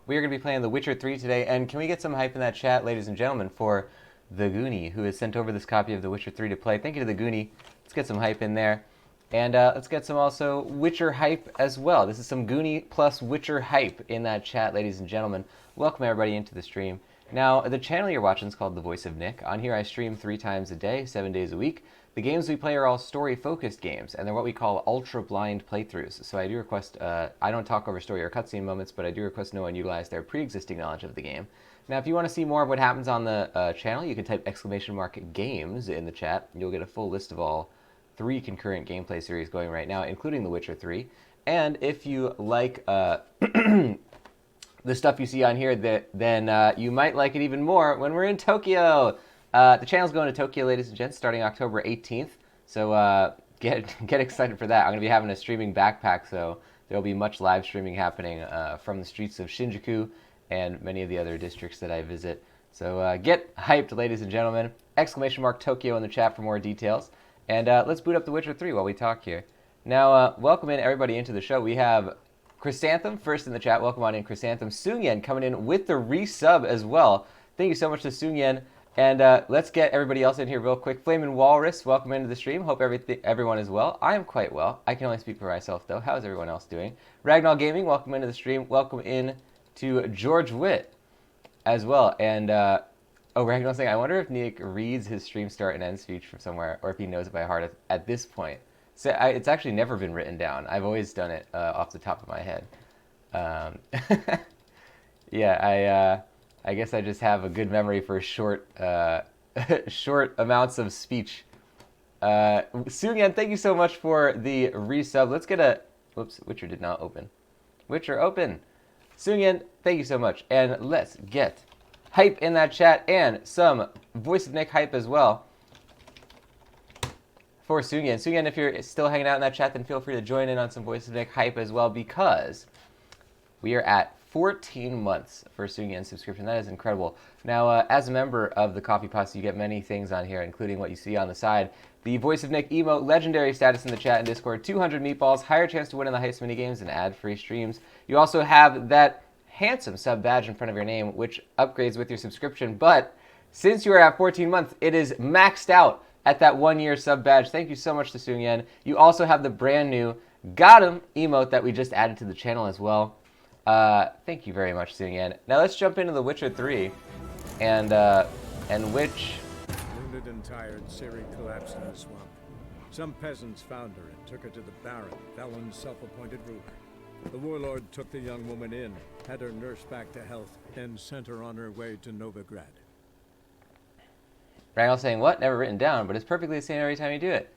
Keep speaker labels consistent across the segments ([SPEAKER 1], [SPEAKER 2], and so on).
[SPEAKER 1] We are going to be playing The Witcher 3 today, and can we get some hype in that chat, ladies and gentlemen, for the Goonie, who has sent over this copy of The Witcher 3 to play. Thank you to the Goonie. Let's get some hype in there. And let's get some also Witcher hype as well. This is some Goonie plus Witcher hype in that chat, ladies and gentlemen. Welcome everybody into the stream. Now, the channel you're watching is called The Voice of Nick. On here I stream 3 times a day, 7 days a week. The games we play are all story-focused games, and they're what we call ultra-blind playthroughs. So I do request, I don't talk over story or cutscene moments, but I do request no one utilize their pre-existing knowledge of the game. Now, if you want to see more of what happens on the channel, you can type !games in the chat. You'll get a full list of all 3 concurrent gameplay series going right now, including The Witcher 3. And if you like the stuff you see on here, then you might like it even more when we're in Tokyo. The channel's going to Tokyo, ladies and gents, starting October 18th. So get excited for that. I'm going to be having a streaming backpack, so there will be much live streaming happening from the streets of Shinjuku and many of the other districts that I visit. So get hyped, ladies and gentlemen. !Tokyo in the chat for more details. And let's boot up The Witcher 3 while we talk here. Now, welcome in everybody into the show. We have Chrysanthemum first in the chat. Welcome on in, Chrysanthemum. Sungyen coming in with the resub as well. Thank you so much to Sungyen. And let's get everybody else in here real quick. Flamin' Walrus, welcome into the stream. Hope everyone is well. I am quite well. I can only speak for myself, though. How is everyone else doing? Ragnar Gaming, welcome into the stream. Welcome in to George Witt as well. And, oh, Ragnar saying, I wonder if Nick reads his stream start and end speech from somewhere, or if he knows it by heart at this point. So it's actually never been written down. I've always done it off the top of my head. Yeah, I guess I just have a good memory for short amounts of speech. Sungyan, thank you so much for the resub. Let's get a... Whoops, Witcher did not open. Witcher, open. Sungyan, thank you so much. And let's get hype in that chat and some Voice of Nick hype as well for Sungyan. Sungyan, if you're still hanging out in that chat, then feel free to join in on some Voice of Nick hype as well, because we are at 14 months for Sungyan's subscription. That is incredible. Now, as a member of the Coffee Posse, you get many things on here, including what you see on the side. The Voice of Nick emote, legendary status in the chat and Discord, 200 meatballs, higher chance to win in the heist minigames, and ad-free streams. You also have that handsome sub badge in front of your name, which upgrades with your subscription. But since you are at 14 months, it is maxed out at that 1-year sub badge. Thank you so much to Sungyan. You also have the brand new Got 'em emote that we just added to the channel as well. Thank you very much, Sungyan. Now let's jump into The Witcher 3, and which...
[SPEAKER 2] Wounded and tired, Ciri collapsed in the swamp. Some peasants found her and took her to the Baron, Valen's self-appointed ruler. The warlord took the young woman in, had her nursed back to health, and sent her on her way to Novigrad.
[SPEAKER 1] Randall saying, what? Never written down, but it's perfectly the same every time you do it.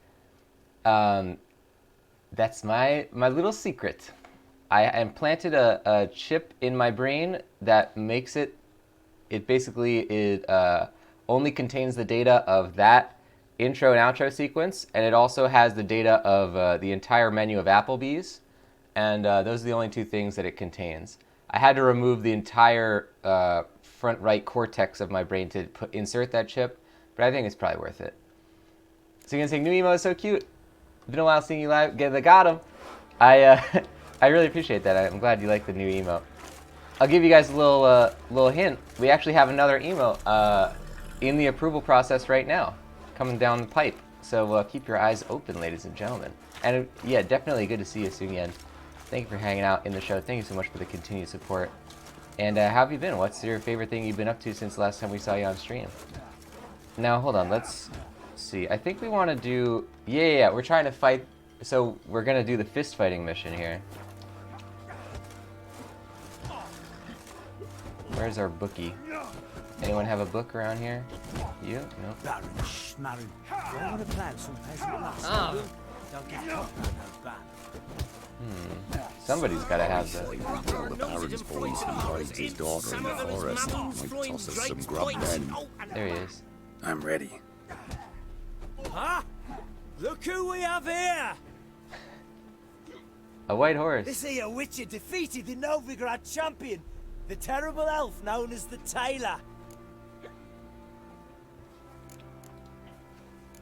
[SPEAKER 1] That's my little secret. I implanted a chip in my brain that makes it basically only contains the data of that intro and outro sequence, and it also has the data of the entire menu of Applebee's, and those are the only 2 things that it contains. I had to remove the entire front right cortex of my brain to insert that chip, but I think it's probably worth it. So you're gonna say, new emo is so cute. Been a while seeing you live. Got him. I really appreciate that. I'm glad you like the new emote. I'll give you guys a little hint. We actually have another emote in the approval process right now, coming down the pipe. So keep your eyes open, ladies and gentlemen. And yeah, definitely good to see you, Sungyan. Thank you for hanging out in the show. Thank you so much for the continued support. And how have you been? What's your favorite thing you've been up to since the last time we saw you on stream? Now, hold on. Let's see. I think we want to do... Yeah. We're trying to fight... So we're going to do the fist fighting mission here. Where's our bookie? Anyone have a book around here? You? No.
[SPEAKER 3] Baron Schmarren. I want to plant some peasant lass. Don't get caught by no ban.
[SPEAKER 1] Somebody's got to have the...
[SPEAKER 4] The Baron's boys, he hides his daughter in the forest. Might toss us some grub then.
[SPEAKER 1] There he is.
[SPEAKER 4] I'm ready.
[SPEAKER 3] Huh? Look who we have here!
[SPEAKER 1] A white horse.
[SPEAKER 3] This here Witcher defeated the Novigrad champion, the terrible elf known as the Tailor.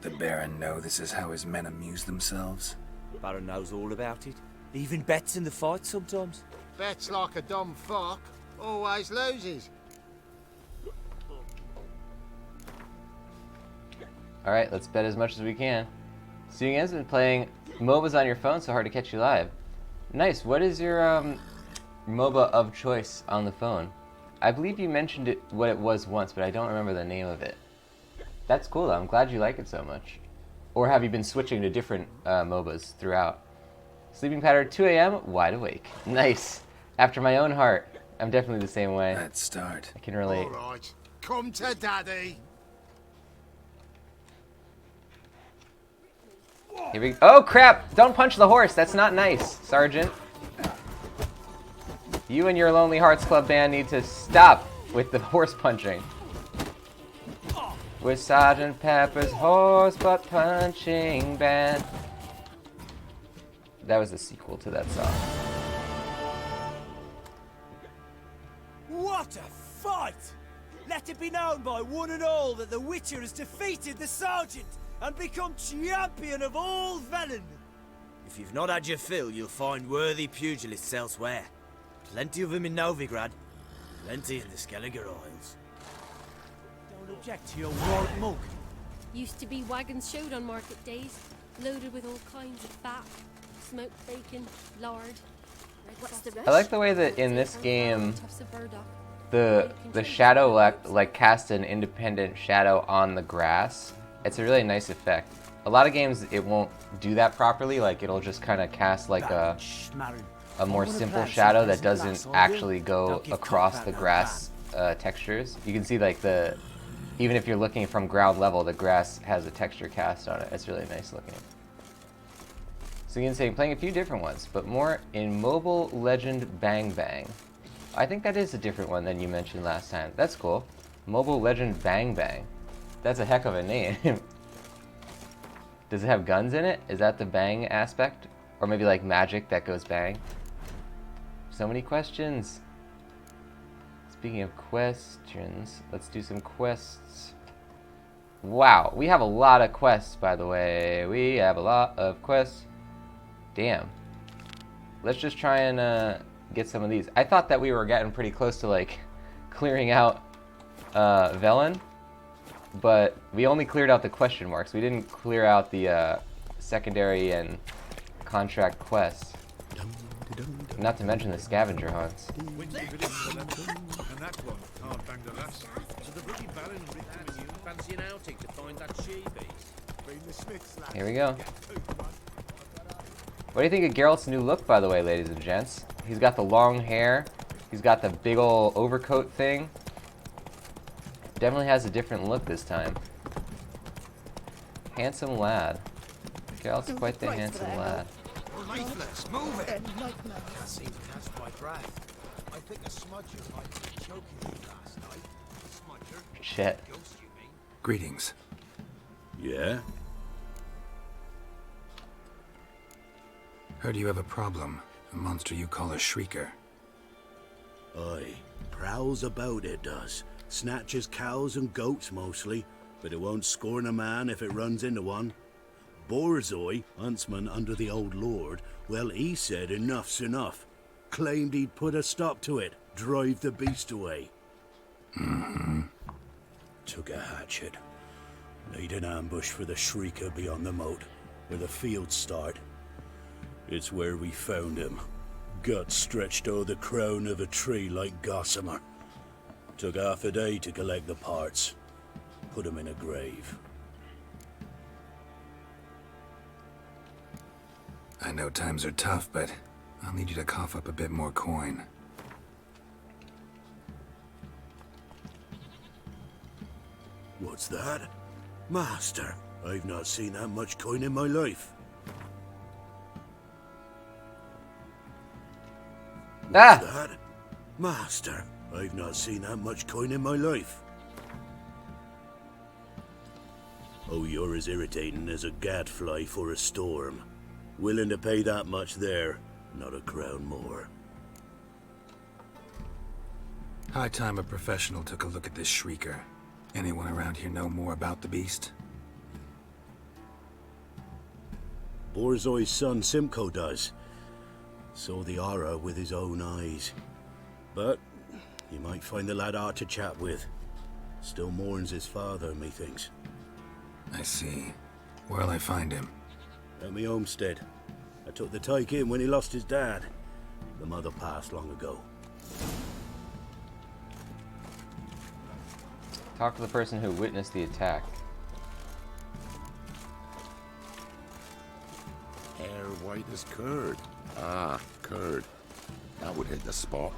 [SPEAKER 4] The Baron know this is how his men amuse themselves?
[SPEAKER 3] Baron knows all about it. Even bets in the fight sometimes.
[SPEAKER 5] Bets like a dumb fuck. Always loses.
[SPEAKER 1] Alright, let's bet as much as we can. So you guys have been playing MOBAs on your phone, so hard to catch you live. Nice. What is your MOBA of choice on the phone? I believe you mentioned it, what it was once, but I don't remember the name of it. That's cool though. I'm glad you like it so much. Or have you been switching to different MOBAs throughout? Sleeping pattern 2 a.m. wide awake. Nice. After my own heart. I'm definitely the same way.
[SPEAKER 4] Let's start.
[SPEAKER 1] I can relate.
[SPEAKER 5] All right, come to daddy.
[SPEAKER 1] Here we Oh crap! Don't punch the horse. That's not nice, Sergeant. You and your Lonely Hearts Club band need to stop with the horse punching. With Sergeant Pepper's horse butt punching band. That was the sequel to that song.
[SPEAKER 3] What a fight! Let it be known by one and all that the Witcher has defeated the Sergeant and become champion of all Velen. If you've not had your fill, you'll find worthy pugilists elsewhere. Plenty of them in Novigrad, plenty in the Skelliger Isles. Don't object to your white mug.
[SPEAKER 6] Used to be wagons showed on market days, loaded with all kinds of fat, smoked bacon, lard. What's the
[SPEAKER 1] I like the way that in this game the shadow like cast an independent shadow on the grass. It's a really nice effect. A lot of games it won't do that properly, like it'll just kind of cast like a more simple shadow that doesn't actually go across the grass textures. You can see like even if you're looking from ground level, the grass has a texture cast on it. It's really nice looking. So you can say playing a few different ones, but more in Mobile Legend Bang Bang. I think that is a different one than you mentioned last time. That's cool. Mobile Legend Bang Bang. That's a heck of a name. Does it have guns in it? Is that the bang aspect? Or maybe like magic that goes bang? So many questions. Speaking of questions, let's do some quests. Wow, we have a lot of quests, by the way. We have a lot of quests. Damn. Let's just try and get some of these. I thought that we were getting pretty close to like clearing out Velen, but we only cleared out the question marks. We didn't clear out the secondary and contract quests. Not to mention the scavenger hunts.
[SPEAKER 2] And that one can't bang the lass. So the bloody Baron and Richard fancy an outing to find that she-beast.
[SPEAKER 1] Here we go. What do you think of Geralt's new look, by the way, ladies and gents? He's got the long hair. He's got the big ol' overcoat thing. Definitely has a different look this time. Handsome lad. Geralt's quite the handsome lad.
[SPEAKER 5] Lifeless, move it.
[SPEAKER 3] Can't seem to catch my breath. I think a smudger might be choking you last night.
[SPEAKER 5] Smudger.
[SPEAKER 1] Shit.
[SPEAKER 5] Ghost, you mean?
[SPEAKER 4] Greetings.
[SPEAKER 7] Yeah?
[SPEAKER 4] Heard you have a problem. A monster you call a shrieker.
[SPEAKER 7] Aye. Prowls about it does. Snatches cows and goats mostly, but it won't scorn a man if it runs into one. Borzoi, huntsman under the old lord, well, he said enough's enough. Claimed he'd put a stop to it, drive the beast away. Took a hatchet. Laid an ambush for the shrieker beyond the moat, where the fields start. It's where we found him. Guts stretched o'er the crown of a tree like gossamer. Took half a day to collect the parts. Put him in a grave.
[SPEAKER 4] I know times are tough, but I'll need you to cough up a bit more coin.
[SPEAKER 7] What's that? Master, I've not seen that much coin in my life.
[SPEAKER 1] Ah!
[SPEAKER 7] What's that? Master, I've not seen that much coin in my life. Oh, you're as irritating as a gadfly for a storm. Willing to pay that much there, not a crown more.
[SPEAKER 4] High time a professional took a look at this shrieker. Anyone around here know more about the beast?
[SPEAKER 7] Borzoi's son Simcoe does. Saw the aura with his own eyes. But You might find the lad hard to chat with. Still mourns his father, methinks.
[SPEAKER 8] I see. Where'll I find him?
[SPEAKER 7] At me homestead. I took the tyke in when he lost his dad. The mother passed long ago.
[SPEAKER 1] Talk to the person who witnessed the attack.
[SPEAKER 4] Hair white as curd. Ah, curd. That would hit the spot.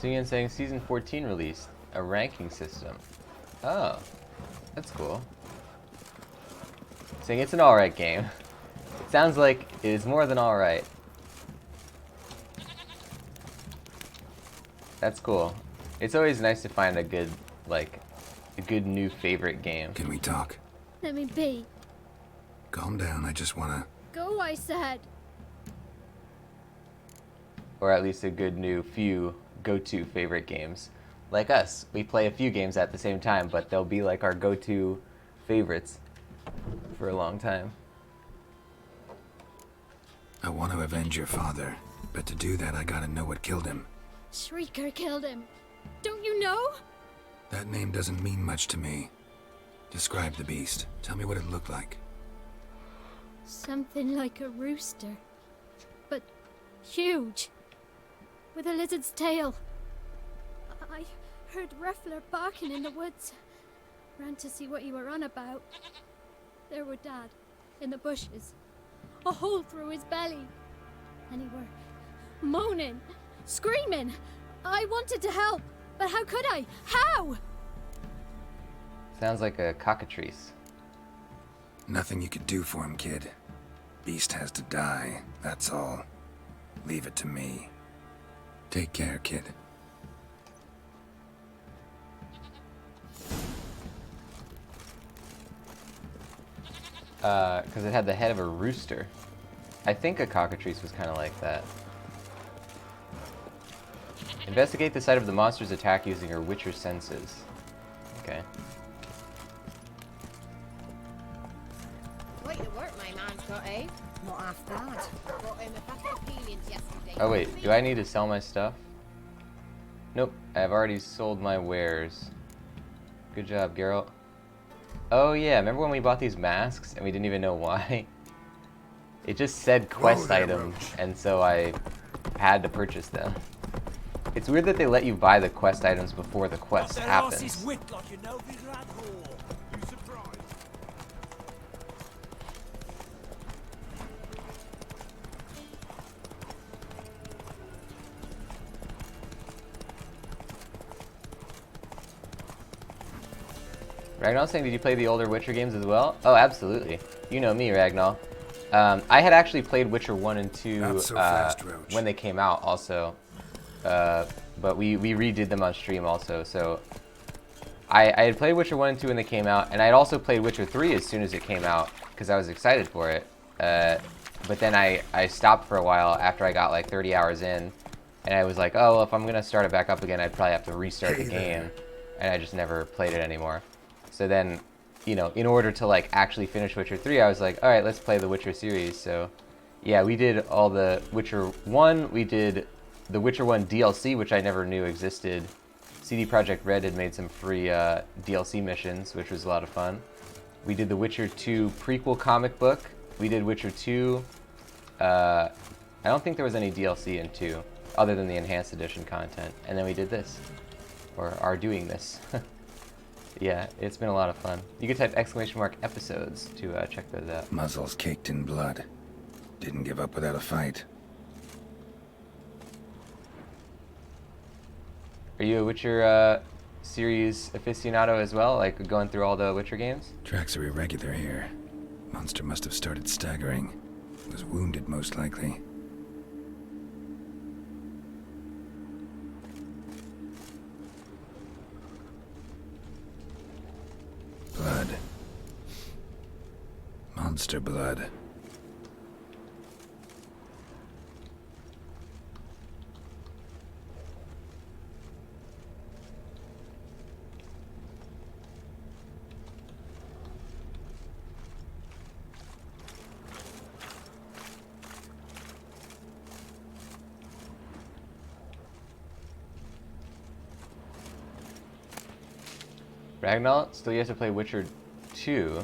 [SPEAKER 1] Suyin saying Season 14 released. A ranking system. Oh. That's cool. Saying it's an alright game. It sounds like it is more than alright. That's cool. It's always nice to find a good, like, a good new favorite game.
[SPEAKER 8] Can we talk?
[SPEAKER 6] Let me be.
[SPEAKER 8] Calm down, I just wanna...
[SPEAKER 6] Go, I said.
[SPEAKER 1] Or at least a good new few go-to favorite games. Like us, we play a few games at the same time, but they'll be like our go-to favorites for a long time.
[SPEAKER 8] I want to avenge your father, but to do that I gotta know what killed him.
[SPEAKER 6] Shrieker killed him. Don't you know?
[SPEAKER 8] That name doesn't mean much to me. Describe the beast. Tell me what it looked like.
[SPEAKER 6] Something like a rooster. But huge. With a lizard's tail. I heard Ruffler barking in the woods. Ran to see what you were on about. There were Dad, in the bushes. A hole through his belly. And he were moaning, screaming. I wanted to help, but how could I? How?
[SPEAKER 1] Sounds like a cockatrice.
[SPEAKER 8] Nothing you could do for him, kid. Beast has to die, that's all. Leave it to me. Take care, kid.
[SPEAKER 1] Because it had the head of a rooster. I think a cockatrice was kind of like that. Investigate the site of the monster's attack using your Witcher senses. Okay.
[SPEAKER 9] Quite the work my man's got, eh? Not half bad. Brought him a bucket of peelings yesterday.
[SPEAKER 1] Oh wait, do I need to sell my stuff? Nope, I've already sold my wares. Good job, Geralt. Oh yeah, remember when we bought these masks and we didn't even know why? It just said quest items, and so I had to purchase them. It's weird that they let you buy the quest items before the quest happens. Ragnall saying, did you play the older Witcher games as well? Oh, absolutely. You know me, Ragnall. I had actually played Witcher 1 and 2
[SPEAKER 8] Not so fast, Roach.
[SPEAKER 1] when they came out also. But we redid them on stream also. So I had played Witcher 1 and 2 when they came out, and I had also played Witcher 3 as soon as it came out because I was excited for it. But then I stopped for a while after I got like 30 hours in, and I was like, oh, well, if I'm going to start it back up again, I'd probably have to restart the game. And I just never played it anymore. So then, you know, in order to like actually finish Witcher 3, I was like, all right, let's play the Witcher series. So yeah, we did all the Witcher 1, we did the Witcher 1 DLC, which I never knew existed. CD Projekt Red had made some free DLC missions, which was a lot of fun. We did the Witcher 2 prequel comic book. We did Witcher 2. I don't think there was any DLC in 2, other than the Enhanced Edition content. And then we did this, or are doing this. Yeah, it's been a lot of fun. You can type !episodes to check those out.
[SPEAKER 8] Muzzles caked in blood. Didn't give up without a fight.
[SPEAKER 1] Are you a Witcher series aficionado as well? Like going through all the Witcher games?
[SPEAKER 8] Tracks are irregular here. Monster must have started staggering. Was wounded, most likely. Blood. Monster blood.
[SPEAKER 1] Ragnar, still you have to play Witcher 2.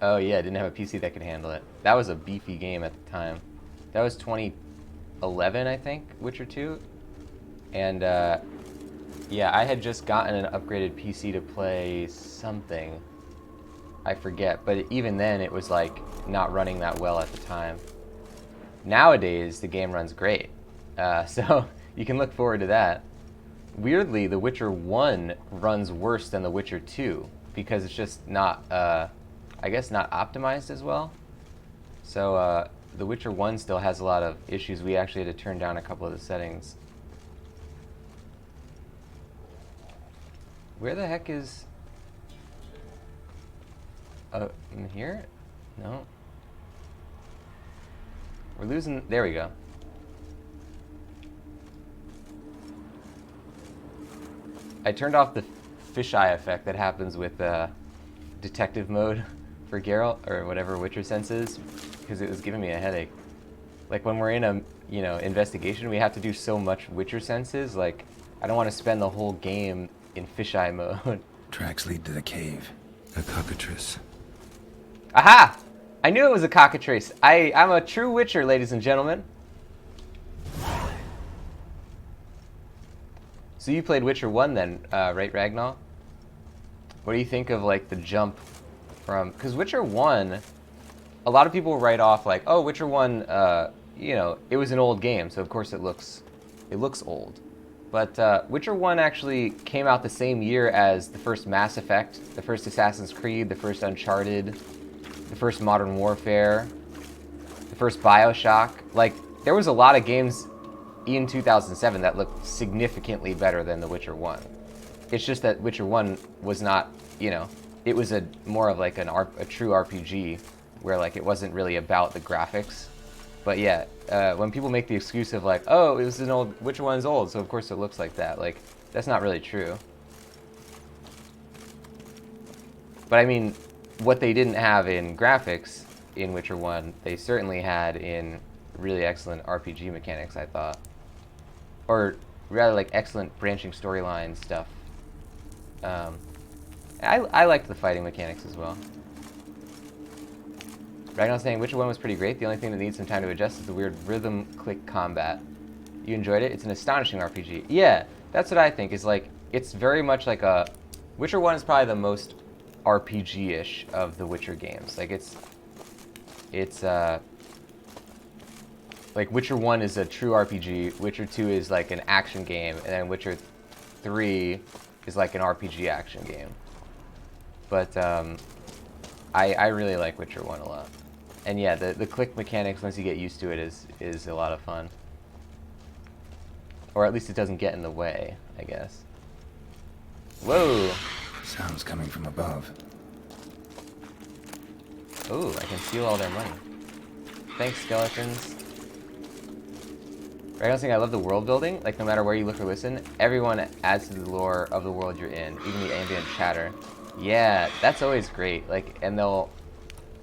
[SPEAKER 1] Oh yeah, didn't have a PC that could handle it. That was a beefy game at the time. That was 2011, I think, Witcher 2. And yeah, I had just gotten an upgraded PC to play something. I forget, but even then it was like not running that well at the time. Nowadays, the game runs great. So you can look forward to that. Weirdly, The Witcher 1 runs worse than The Witcher 2 because it's just not, I guess, not optimized as well. So The Witcher 1 still has a lot of issues. We actually had to turn down a couple of the settings. Where the heck is... in here? No. We're losing... There we go. I turned off the fisheye effect that happens with detective mode for Geralt, or whatever Witcher sense is, because it was giving me a headache. Like when we're in a, you know, investigation, we have to do so much Witcher senses, like, I don't want to spend the whole game in fisheye mode.
[SPEAKER 8] Tracks lead to the cave. A cockatrice.
[SPEAKER 1] Aha! I knew it was a cockatrice. I'm a true Witcher, ladies and gentlemen. So you played Witcher 1 then, right, Ragnar? What do you think of, like, the jump from... Because Witcher 1, a lot of people write off, like, oh, Witcher 1, you know, it was an old game, so of course it looks old. But Witcher 1 actually came out the same year as the first Mass Effect, the first Assassin's Creed, the first Uncharted, the first Modern Warfare, the first BioShock. Like, there was a lot of games in 2007 that looked significantly better than The Witcher 1. It's just that Witcher 1 was not, you know, it was more of like a true RPG where like it wasn't really about the graphics. But yeah, when people make the excuse of like, oh, it was an old, Witcher 1's old, so of course it looks like that. Like, that's not really true. But I mean, what they didn't have in graphics in Witcher 1, they certainly had in really excellent RPG mechanics, I thought. Or rather, like, excellent branching storyline stuff. I liked the fighting mechanics as well. Ragnar's saying Witcher 1 was pretty great. The only thing that needs some time to adjust is the weird rhythm click combat. You enjoyed it? It's an astonishing RPG. Yeah, that's what I think. Is like, it's very much like a... Witcher 1 is probably the most RPG-ish of the Witcher games. Like, it's like, Witcher 1 is a true RPG, Witcher 2 is like an action game, and then Witcher 3 is like an RPG action game. But I really like Witcher 1 a lot. And yeah, the click mechanics, once you get used to it, is a lot of fun. Or at least it doesn't get in the way, I guess. Whoa!
[SPEAKER 8] Sounds coming from above.
[SPEAKER 1] Ooh, I can steal all their money. Thanks, skeletons. I don't think I love the world building. Like, no matter where you look or listen, everyone adds to the lore of the world you're in, even the ambient chatter. Yeah, that's always great. Like, and they'll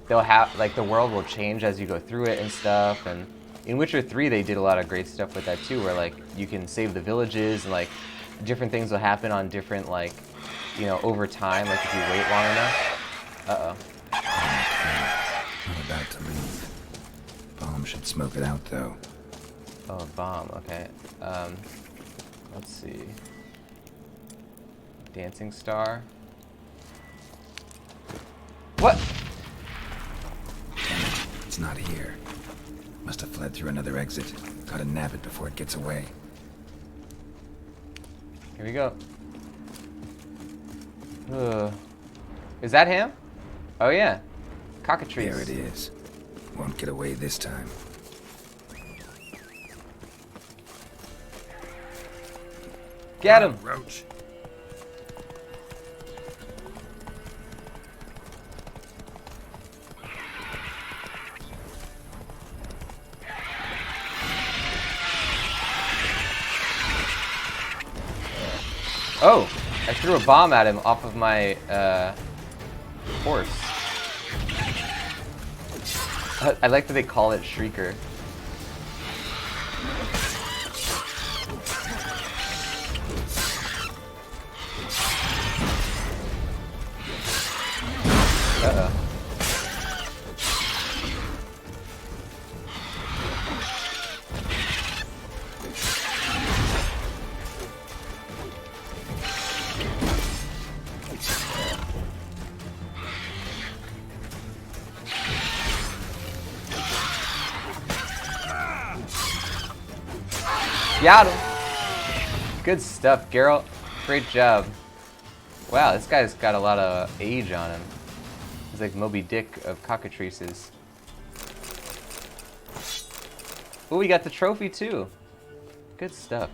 [SPEAKER 1] have, like, the world will change as you go through it and stuff. And in Witcher 3, they did a lot of great stuff with that too, where like you can save the villages and like different things will happen on different, like, you know, over time. Like if you wait long enough. Uh-oh.
[SPEAKER 8] I'm about to leave. Bomb should smoke it out though.
[SPEAKER 1] Oh, bomb, okay. Let's see. Dancing star. What?
[SPEAKER 8] Damn it, it's not here. Must have fled through another exit. Gotta nab it before it gets away.
[SPEAKER 1] Here we go. Is that him? Oh yeah. Cockatrice.
[SPEAKER 8] There it is. Won't get away this time.
[SPEAKER 1] Get him!
[SPEAKER 5] Roach.
[SPEAKER 1] Oh! I threw a bomb at him off of my, horse. I like that they call it Shrieker. Got him. Good stuff, Geralt. Great job. Wow, this guy's got a lot of age on him. He's like Moby Dick of cockatrices. Oh, we got the trophy too. Good stuff.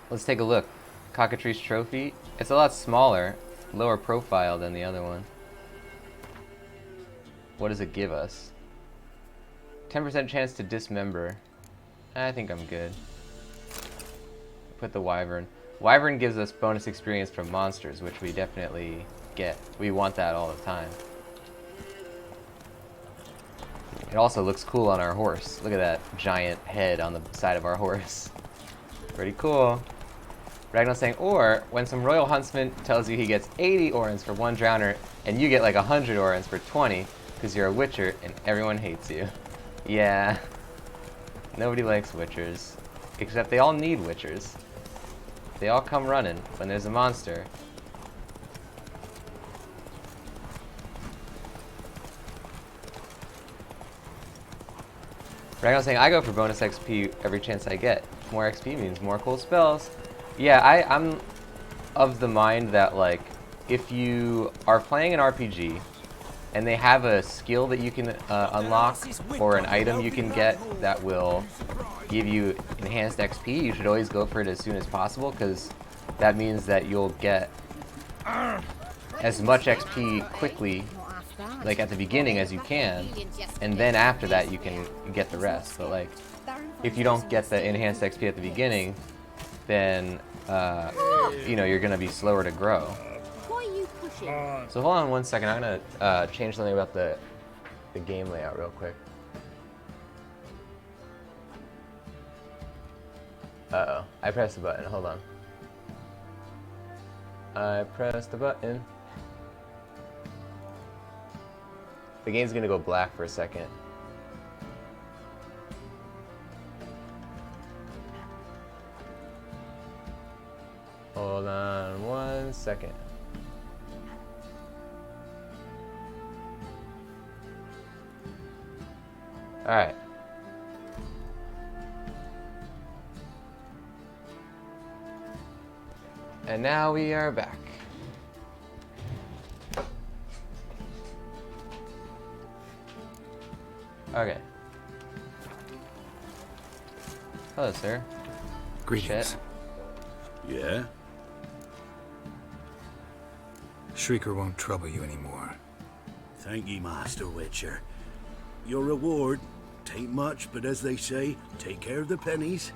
[SPEAKER 1] Let's take a look. Cockatrice trophy. It's a lot smaller, lower profile than the other one. What does it give us? 10% chance to dismember. I think I'm good. Put the Wyvern. Wyvern gives us bonus experience from monsters, which we definitely get. We want that all the time. It also looks cool on our horse. Look at that giant head on the side of our horse. Pretty cool. Ragnar's saying, or when some royal huntsman tells you he gets 80 orens for 1 drowner, and you get like 100 orens for 20, because you're a witcher and everyone hates you. Yeah. Nobody likes witchers. Except they all need witchers. They all come running when there's a monster. Ragnar's saying, I go for bonus XP every chance I get. More XP means more cool spells. Yeah, I'm of the mind that, like, if you are playing an RPG and they have a skill that you can unlock or an item you can get that will give you enhanced XP, you should always go for it as soon as possible, because that means that you'll get as much XP quickly, like at the beginning, as you can, and then after that you can get the rest. But like, if you don't get the enhanced XP at the beginning, then you know, you're gonna be slower to grow. So hold on one second. I'm gonna change something about the game layout real quick. Uh-oh, I pressed the button. Hold on. I pressed the button. The game's gonna go black for a second. Hold on 1 second. Alright. And now we are back. Okay. Hello, sir.
[SPEAKER 8] Greetings.
[SPEAKER 1] Shit.
[SPEAKER 7] Yeah?
[SPEAKER 8] Shrieker won't trouble you anymore.
[SPEAKER 7] Thank ye, Master Witcher. Your reward, tain't much, but as they say, take care of the pennies.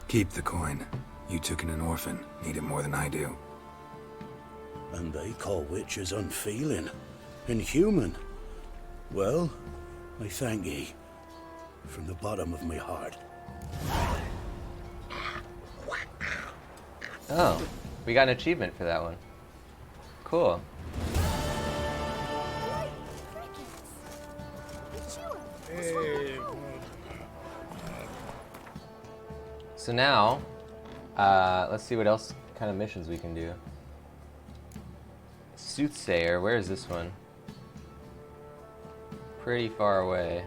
[SPEAKER 8] Keep the coin. You took in an orphan. Need it more than I do.
[SPEAKER 7] And they call witches unfeeling, inhuman. Well, I thank ye, from the bottom of my heart.
[SPEAKER 1] Oh, we got an achievement for that one. Cool. So now, let's see what else kind of missions we can do. Soothsayer, where is this one? Pretty far away.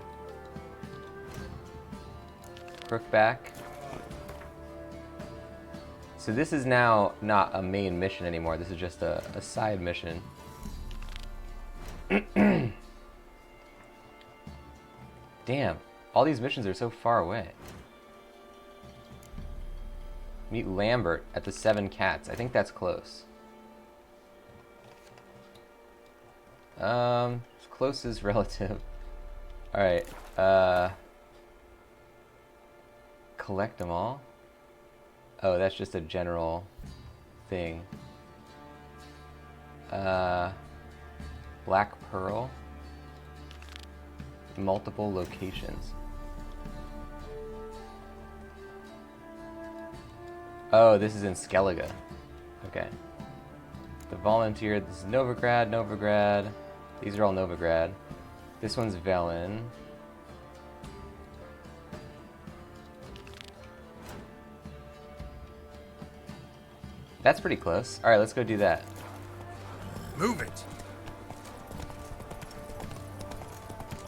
[SPEAKER 1] Crookback. So this is now not a main mission anymore. This is just a side mission. Damn, all these missions are so far away. Meet Lambert at the 7 Cats. I think that's close. Close is relative. Alright, collect them all? Oh, that's just a general thing. Black Pearl. Multiple locations. Oh, this is in Skellige. Okay. The volunteer, this is Novigrad, Novigrad. These are all Novigrad. This one's Velen. That's pretty close. Alright, let's go do that.
[SPEAKER 8] Move it.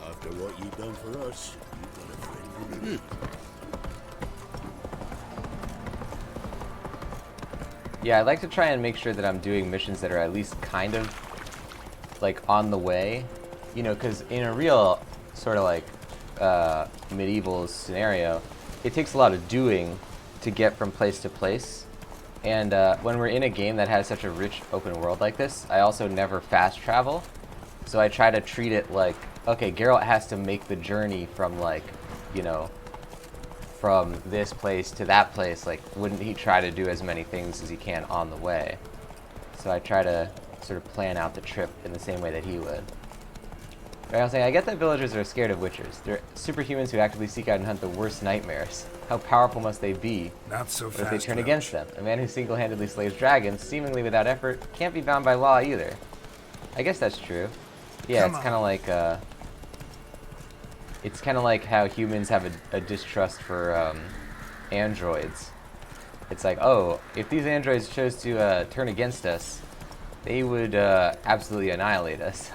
[SPEAKER 7] After what you've done for us, you've got a friend in me.
[SPEAKER 1] Yeah, I like to try and make sure that I'm doing missions that are at least kind of like on the way, you know, because in a real sort of like medieval scenario, it takes a lot of doing to get from place to place. And when we're in a game that has such a rich open world like this, I also never fast travel. So I try to treat it like, okay, Geralt has to make the journey from like, you know, from this place to that place. Like, wouldn't he try to do as many things as he can on the way? So I try to sort of plan out the trip in the same way that he would. Right, I was saying, I get that villagers are scared of witchers. They're superhumans who actively seek out and hunt the worst nightmares. How powerful must they be?
[SPEAKER 8] Not so fast.
[SPEAKER 1] If they turn
[SPEAKER 8] Roach.
[SPEAKER 1] against them? A man who single-handedly slays dragons, seemingly without effort, can't be bound by law either. I guess that's true. Yeah,
[SPEAKER 8] Come
[SPEAKER 1] it's kind of like it's kind of like how humans have a distrust for androids. It's like, oh, if these androids chose to turn against us, they would absolutely annihilate us.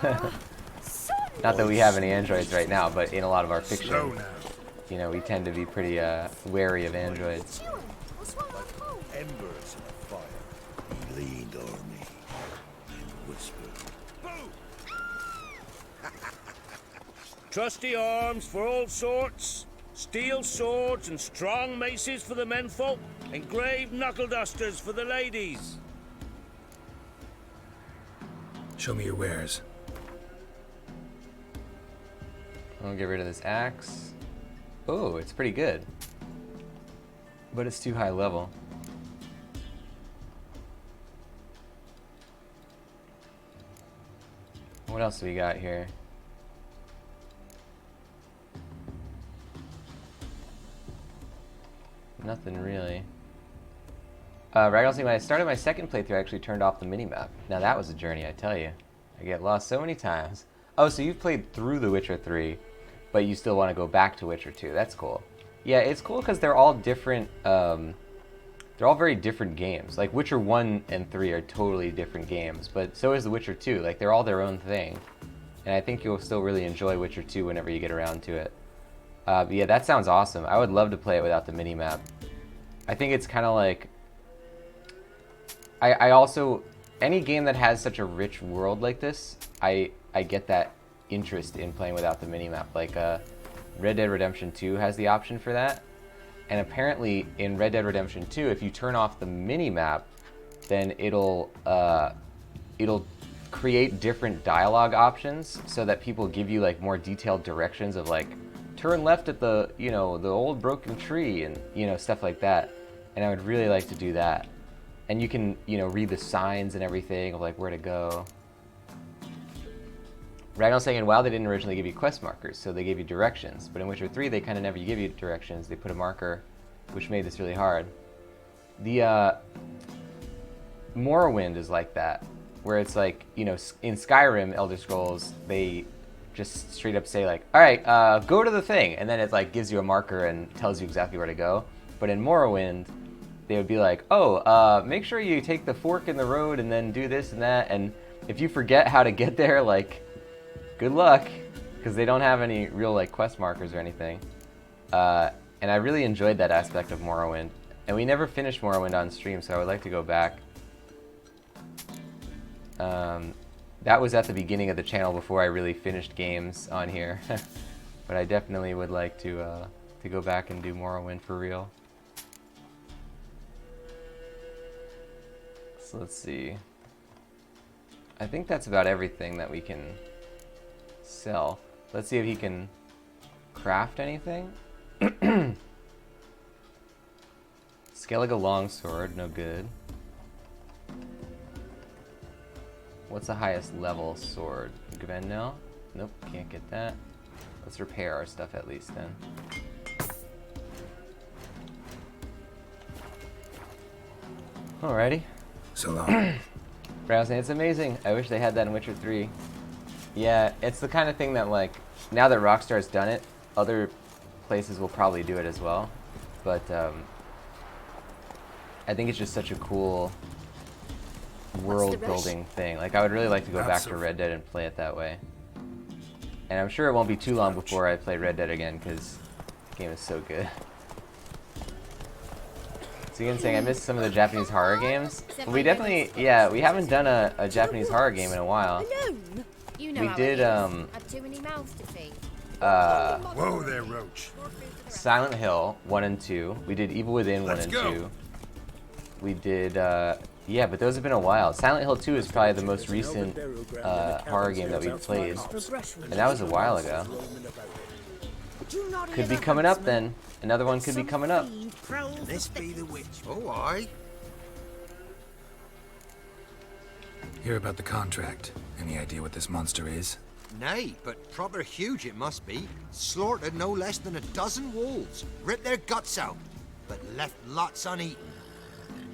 [SPEAKER 1] Not that we have any androids right now, but in a lot of our
[SPEAKER 8] Slow
[SPEAKER 1] fiction,
[SPEAKER 8] now.
[SPEAKER 1] you know, we tend to be pretty wary of androids.
[SPEAKER 7] Embers of fire. He leaned on me and whispered.
[SPEAKER 10] Trusty arms for all sorts, steel swords and strong maces for the menfolk, engraved knuckle dusters for the ladies.
[SPEAKER 8] Show me your wares.
[SPEAKER 1] I'll get rid of this axe. Oh, it's pretty good. But it's too high level. What else do we got here? Nothing really. Right, also, when I started my second playthrough, I actually turned off the minimap. Now that was a journey, I tell you. I get lost so many times. Oh, so you've played through The Witcher 3, but you still want to go back to Witcher 2. That's cool. Yeah, it's cool because they're all different, they're all very different games. Like, Witcher 1 and 3 are totally different games, but so is The Witcher 2. Like, they're all their own thing. And I think you'll still really enjoy Witcher 2 whenever you get around to it. But yeah, that sounds awesome. I would love to play it without the minimap. I think it's kind of like... I also... Any game that has such a rich world like this, I get that interest in playing without the minimap. Like, Red Dead Redemption 2 has the option for that. And apparently, in Red Dead Redemption 2, if you turn off the minimap, then it'll create different dialogue options so that people give you, like, more detailed directions of, like, turn left at the, you know, the old broken tree and, you know, stuff like that. And I would really like to do that. And you can, you know, read the signs and everything of, like, where to go. Ragnar's saying in WoW they didn't originally give you quest markers, so they gave you directions. But in Witcher 3 they kind of never give you directions. They put a marker, which made this really hard. The Morrowind is like that, where it's like, you know, in Skyrim, Elder Scrolls, they just straight up say like, all right, go to the thing, and then it like gives you a marker and tells you exactly where to go. But in Morrowind, they would be like, oh, make sure you take the fork in the road and then do this and that, and if you forget how to get there, like, good luck, because they don't have any real like quest markers or anything. And I really enjoyed that aspect of Morrowind. And we never finished Morrowind on stream, so I would like to go back. That was at the beginning of the channel before I really finished games on here. But I definitely would like to go back and do Morrowind for real. So let's see. I think that's about everything that we can sell. Let's see if he can craft anything. Skellige longsword, no good. What's the highest level sword? Gvenel? Nope, can't get that. Let's repair our stuff at least then. Alrighty.
[SPEAKER 8] So long.
[SPEAKER 1] Browsing, it's amazing. I wish they had that in Witcher 3. Yeah, it's the kind of thing that, like, now that Rockstar's done it, other places will probably do it as well. But I think it's just such a cool world building thing. Like, I would really like to go back to Red Dead and play it that way. And I'm sure it won't be too long before I play Red Dead again, because the game is so good. So again, saying I missed some of the Japanese horror games. We definitely, yeah, we haven't done a Japanese horror game in a while.
[SPEAKER 9] You know
[SPEAKER 1] We
[SPEAKER 9] how
[SPEAKER 1] did,
[SPEAKER 9] it is. Had too many mouths to feed.
[SPEAKER 8] Whoa there, Roach.
[SPEAKER 1] Silent Hill 1 and 2. We did Evil Within 1 and 2. We did, yeah, but those have been a while. Silent Hill 2 is probably the most recent horror game that we've played. And that was a while ago. Could be coming up then. Another one could be coming up.
[SPEAKER 3] This be the witch.
[SPEAKER 5] Oh, aye.
[SPEAKER 8] Hear about the contract. Any idea what this monster is?
[SPEAKER 5] Nay, but proper huge it must be. Slaughtered no less than a dozen wolves. Ripped their guts out, but left lots uneaten.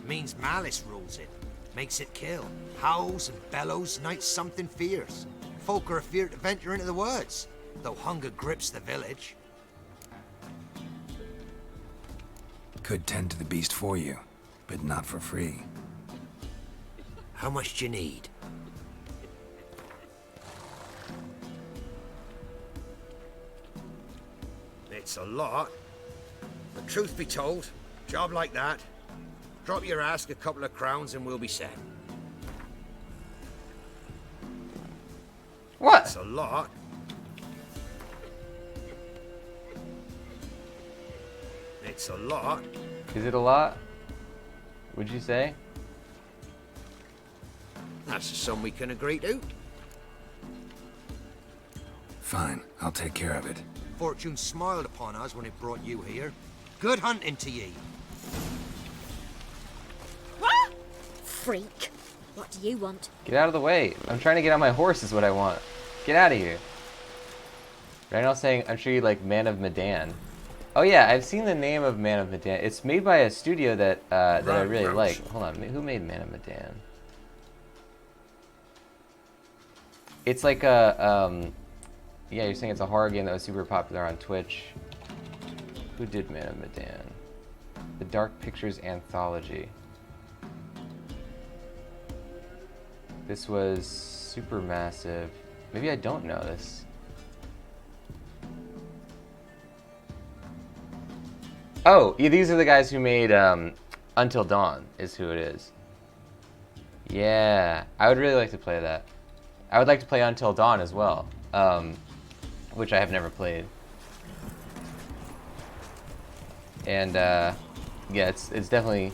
[SPEAKER 5] Means malice rules it. Makes it kill. Howls and bellows, nights something fierce. Folk are afeard to venture into the woods, though hunger grips the village.
[SPEAKER 8] Could tend to the beast for you, but not for free.
[SPEAKER 5] How much do you need? It's a lot. But truth be told, job like that, drop your ask a couple of crowns and we'll be set.
[SPEAKER 1] What?
[SPEAKER 5] It's a lot. It's a lot.
[SPEAKER 1] Is it a lot? Would you say?
[SPEAKER 5] That's a sum we can agree to.
[SPEAKER 8] Fine, I'll take care of it.
[SPEAKER 5] Fortune smiled upon us when it brought you here. Good hunting to ye.
[SPEAKER 6] Freak. What do you want?
[SPEAKER 1] Get out of the way. I'm trying to get on my horse is what I want. Get out of here. Randall's saying, I'm sure you like Man of Medan. Oh yeah, I've seen the name of Man of Medan. It's made by a studio that I really like. Hold on, who made Man of Medan? It's like a, yeah, you're saying it's a horror game that was super popular on Twitch. Who did Man of Medan? The Dark Pictures Anthology. This was super massive. Maybe I don't know this. Oh, yeah, these are the guys who made Until Dawn, is who it is. Yeah, I would really like to play that. I would like to play Until Dawn as well, which I have never played. And yeah, it's definitely.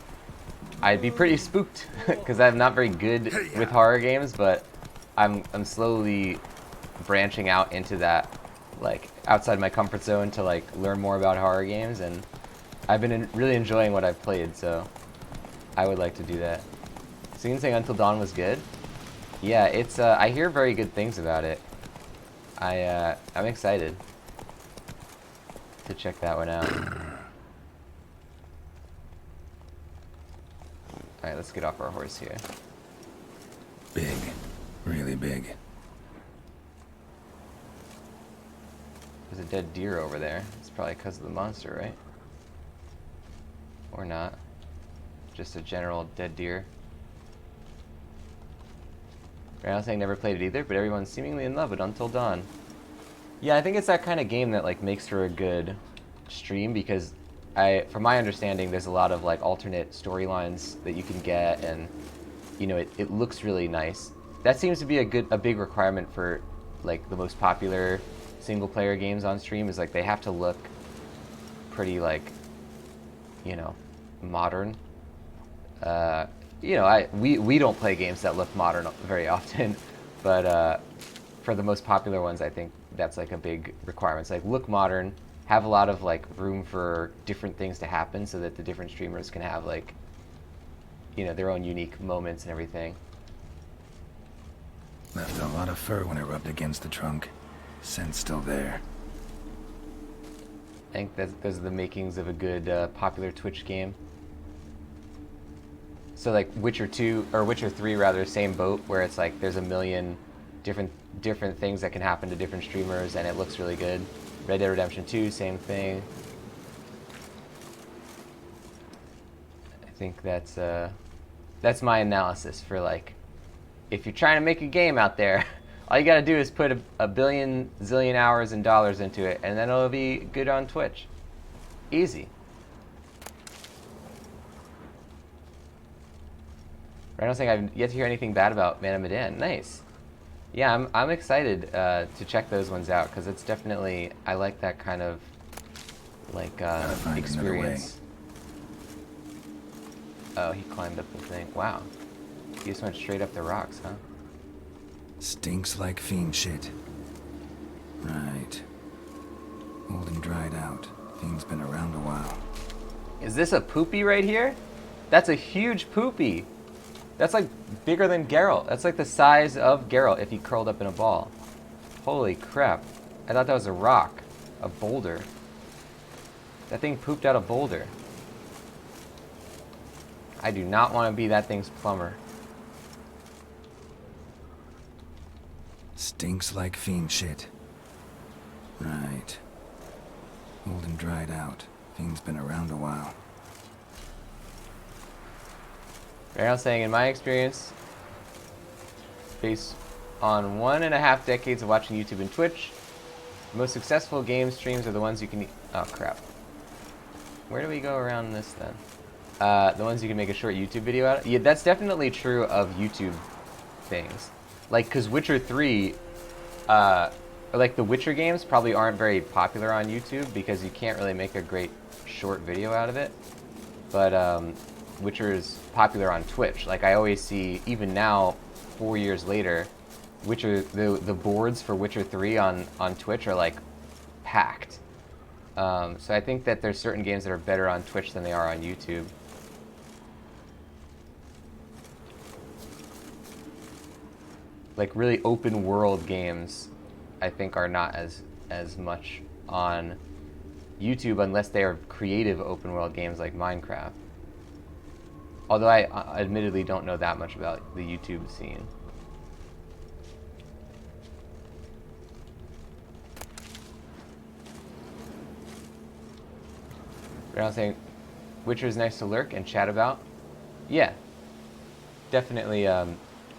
[SPEAKER 1] I'd be pretty spooked because I'm not very good with horror games, but I'm slowly branching out into that, like outside my comfort zone to like learn more about horror games, and I've been really enjoying what I've played, so I would like to do that. So you can say Until Dawn was good? Yeah, it's I hear very good things about it. I'm excited to check that one out. Alright, let's get off our horse here.
[SPEAKER 8] Big. Really big.
[SPEAKER 1] There's a dead deer over there. It's probably because of the monster, right? Or not. Just a general dead deer. Randall saying never played it either, but everyone's seemingly in love with Until Dawn. Yeah, I think it's that kind of game that like makes for a good stream because from my understanding, there's a lot of like alternate storylines that you can get, and you know it looks really nice. That seems to be a big requirement for like the most popular single player games on stream is like they have to look pretty like, you know, modern. You know, we don't play games that look modern very often, but for the most popular ones, I think that's like a big requirement. It's like look modern, have a lot of like room for different things to happen, so that the different streamers can have like, you know, their own unique moments and everything.
[SPEAKER 8] Left a lot of fur when I rubbed against the trunk. Scent's still there.
[SPEAKER 1] I think those are the makings of a good popular Twitch game. So like Witcher 2 or Witcher 3 rather, same boat, where it's like there's a million different things that can happen to different streamers, and it looks really good. Red Dead Redemption 2, same thing. I think that's That's my analysis for, like, if you're trying to make a game out there, all you gotta do is put a billion, zillion hours and dollars into it, and then it'll be good on Twitch. Easy. I don't think I've yet to hear anything bad about Man of Medan. Nice. Yeah, I'm excited to check those ones out, because it's definitely, I like that kind of, like, experience. Oh, he climbed up the thing. Wow. He just went straight up the rocks, huh?
[SPEAKER 8] Stinks like fiend shit. Right. Old and dried out. Fiend's been around a while.
[SPEAKER 1] Is this a poopy right here? That's a huge poopy. That's like bigger than Geralt. That's like the size of Geralt if he curled up in a ball. Holy crap. I thought that was a rock. A boulder. That thing pooped out a boulder. I do not want to be that thing's plumber.
[SPEAKER 8] Stinks like fiend shit. Right. Old and dried out. Fiend's been around a while.
[SPEAKER 1] Right now saying, in my experience, based on 1.5 decades of watching YouTube and Twitch, the most successful game streams are the ones you can... Oh, crap. Where do we go around this, then? The ones you can make a short YouTube video out of? Yeah, that's definitely true of YouTube things. Like, because Witcher 3, or like the Witcher games probably aren't very popular on YouTube because you can't really make a great short video out of it. But Witcher is popular on Twitch. Like, I always see, even now, 4 years later, Witcher, the boards for Witcher 3 on Twitch are like packed. So I think that there's certain games that are better on Twitch than they are on YouTube. Like really open world games, I think, are not as much on YouTube unless they are creative open world games like Minecraft. Although I admittedly don't know that much about the YouTube scene. But I was saying, Witcher is nice to lurk and chat about. Yeah, definitely.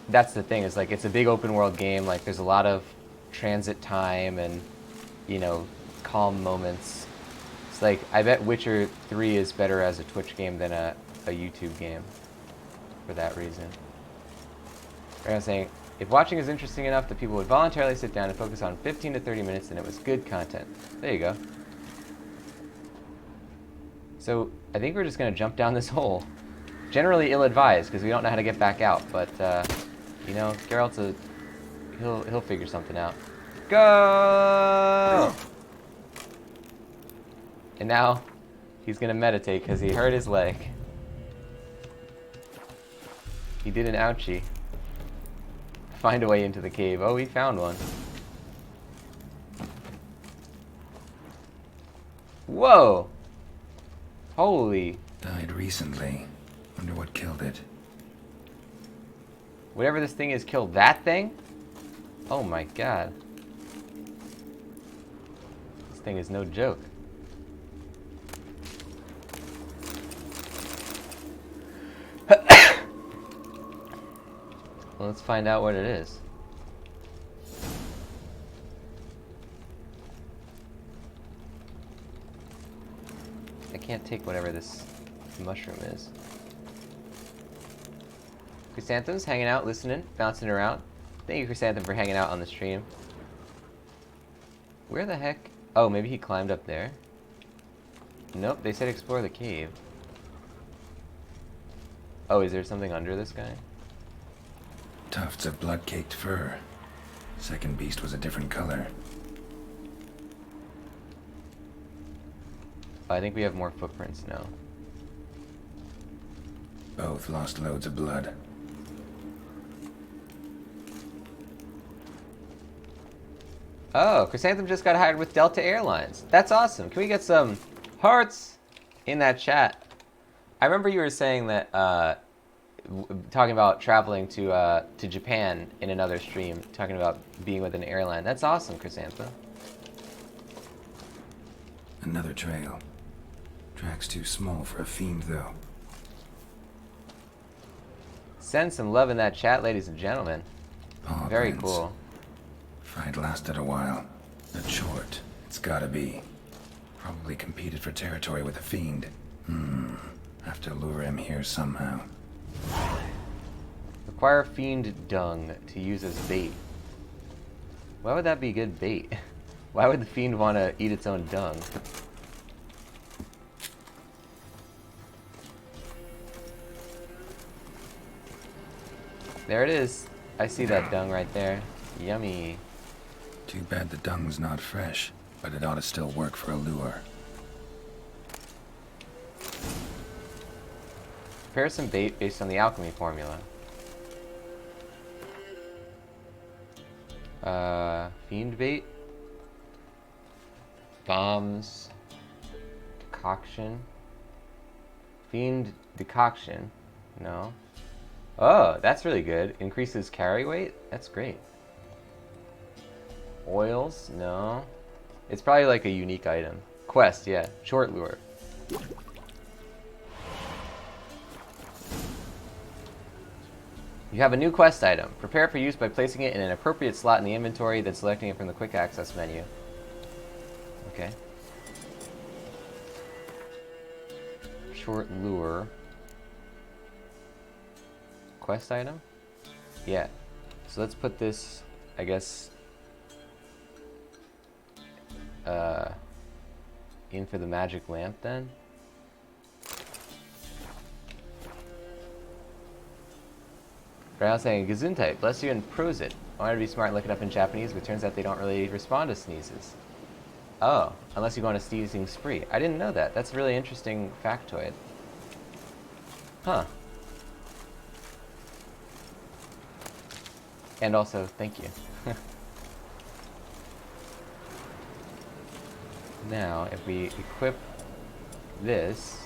[SPEAKER 1] That's the thing, is like it's a big open world game. Like there's a lot of transit time and, you know, calm moments. It's like, I bet Witcher 3 is better as a Twitch game than a YouTube game for that reason. Right, I was saying, if watching is interesting enough that people would voluntarily sit down and focus on 15 to 30 minutes, then it was good content. There you go. So I think we're just gonna jump down this hole. Generally ill-advised because we don't know how to get back out, but you know, Geralt's he'll figure something out. Go! And now he's gonna meditate because he hurt his leg. He did an ouchie. Find a way into the cave. Oh, he found one. Whoa! Holy.
[SPEAKER 8] Died recently. Wonder what killed it.
[SPEAKER 1] Whatever this thing is killed that thing? Oh my god. This thing is no joke. Well, let's find out what it is. I can't take whatever this mushroom is. Chrysanthem's hanging out, listening, bouncing around. Thank you, Chrysanthem, for hanging out on the stream. Where the heck? Oh, maybe he climbed up there. Nope, they said explore the cave. Oh, is there something under this guy?
[SPEAKER 8] Tufts of blood-caked fur. Second beast was a different color.
[SPEAKER 1] I think we have more footprints now.
[SPEAKER 8] Both lost loads of blood.
[SPEAKER 1] Oh, Chrysanthem just got hired with Delta Airlines. That's awesome. Can we get some hearts in that chat? I remember you were saying that, talking about traveling to Japan in another stream, talking about being with an airline. That's awesome, Chrysanthem.
[SPEAKER 8] Another trail. Track's too small for a fiend, though.
[SPEAKER 1] Send some love in that chat, ladies and gentlemen.
[SPEAKER 8] Paw
[SPEAKER 1] Very
[SPEAKER 8] prints.
[SPEAKER 1] cool.
[SPEAKER 8] Fight lasted a while. But short. It's gotta be. Probably competed for territory with a fiend. Have to lure him here somehow.
[SPEAKER 1] Acquire fiend dung to use as bait. Why would that be good bait? Why would the fiend want to eat its own dung? There it is. I see that dung right there. Yummy.
[SPEAKER 8] Too bad the dung's not fresh, but it ought to still work for a lure.
[SPEAKER 1] Prepare some bait based on the alchemy formula. Fiend bait. Bombs. Decoction. Fiend decoction. No. Oh, that's really good. Increases carry weight? That's great. Oils? No. It's probably like a unique item. Quest, yeah. Short lure. You have a new quest item. Prepare for use by placing it in an appropriate slot in the inventory, then selecting it from the quick access menu. Okay. Short lure. Quest item? Yeah. So let's put this, I guess, in for the magic lamp then. Right now saying, Gesundheit, bless you and Prosit. I wanted to be smart and look it up in Japanese, but turns out they don't really respond to sneezes. Oh, unless you go on a sneezing spree. I didn't know that. That's a really interesting factoid. Huh. And also, thank you. Now, if we equip this...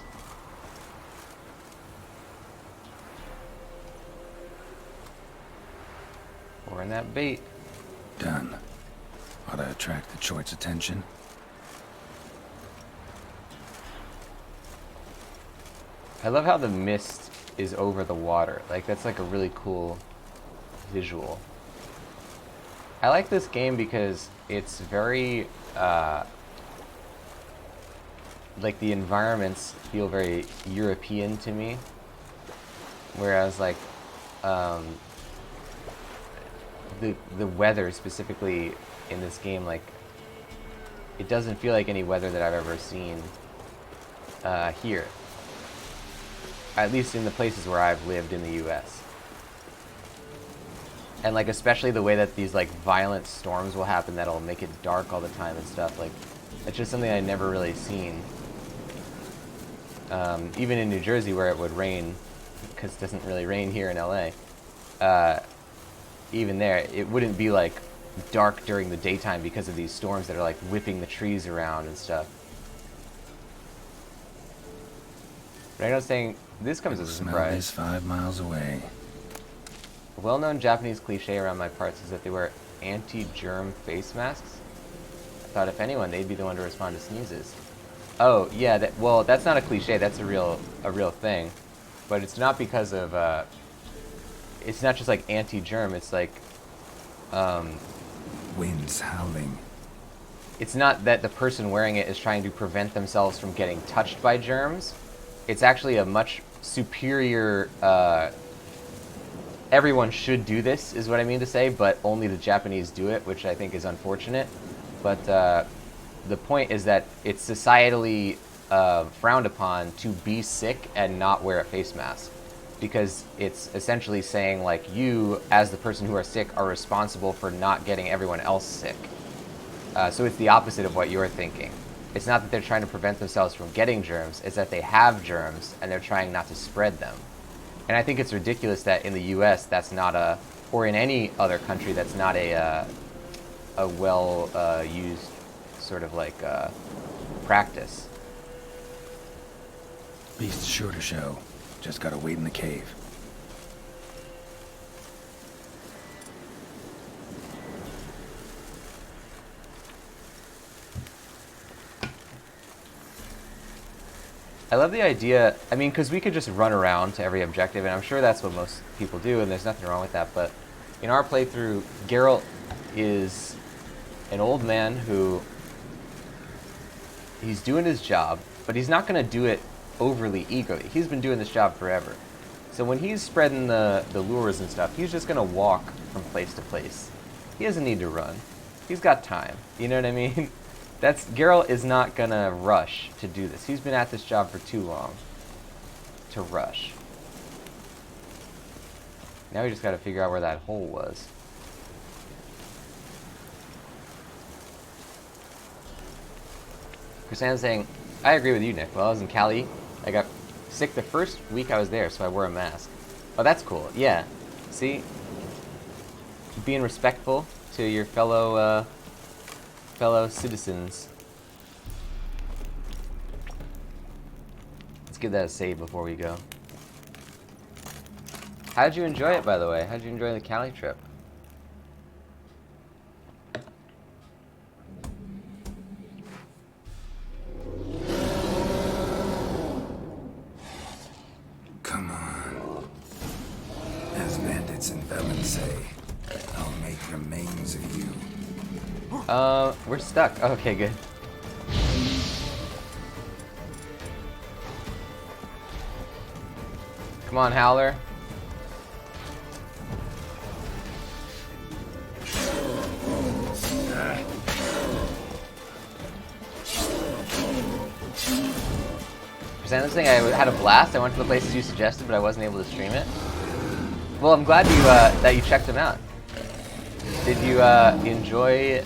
[SPEAKER 1] We're in that bait.
[SPEAKER 8] Done. Ought to attract the choice attention.
[SPEAKER 1] I love how the mist is over the water. Like, that's like a really cool visual. I like this game because it's very, like the environments feel very European to me. Whereas like, the weather specifically in this game, like, it doesn't feel like any weather that I've ever seen here. At least in the places where I've lived in the US. And like especially the way that these like violent storms will happen that'll make it dark all the time and stuff, like it's just something I'd never really seen. Even in New Jersey where it would rain, because it doesn't really rain here in LA, even there it wouldn't be like dark during the daytime because of these storms that are like whipping the trees around and stuff. But I know saying this comes as a
[SPEAKER 8] Smell
[SPEAKER 1] surprise.
[SPEAKER 8] this 5 miles away.
[SPEAKER 1] A well-known Japanese cliche around my parts is that they wear anti-germ face masks. I thought if anyone, they'd be the one to respond to sneezes. Oh, yeah, well, that's not a cliche, that's a real thing. But it's not because of, it's not just like anti-germ, it's like,
[SPEAKER 8] Winds howling.
[SPEAKER 1] it's not that the person wearing it is trying to prevent themselves from getting touched by germs. It's actually a much superior, everyone should do this, is what I mean to say, but only the Japanese do it, which I think is unfortunate. But the point is that it's societally frowned upon to be sick and not wear a face mask. Because it's essentially saying, like, you, as the person who are sick, are responsible for not getting everyone else sick. So it's the opposite of what you're thinking. It's not that they're trying to prevent themselves from getting germs, it's that they have germs and they're trying not to spread them. And I think it's ridiculous that in the US that's not a, or in any other country that's not a well used sort of like practice.
[SPEAKER 8] Beast's sure to show. Just gotta wait in the cave.
[SPEAKER 1] I love the idea, I mean, because we could just run around to every objective, and I'm sure that's what most people do, and there's nothing wrong with that, but in our playthrough, Geralt is an old man who, he's doing his job, but he's not going to do it overly eagerly. He's been doing this job forever. So when he's spreading the lures and stuff, he's just going to walk from place to place. He doesn't need to run. He's got time. You know what I mean? Geralt is not going to rush to do this. He's been at this job for too long to rush. Now we just got to figure out where that hole was. Chrisanne's saying, I agree with you, Nick. Well, I was in Cali. I got sick the first week I was there, so I wore a mask. Oh, that's cool. Yeah. See? Being respectful to your fellow citizens. Let's give that a save before we go. How did you enjoy it, by the way? How did you enjoy the Cali trip?
[SPEAKER 8] Come on. As bandits and felons say, I'll make remains of you.
[SPEAKER 1] We're stuck. Okay, good. Come on, Howler. This thing, I had a blast. I went to the places you suggested, but I wasn't able to stream it. Well, I'm glad you that you checked them out. Did you enjoy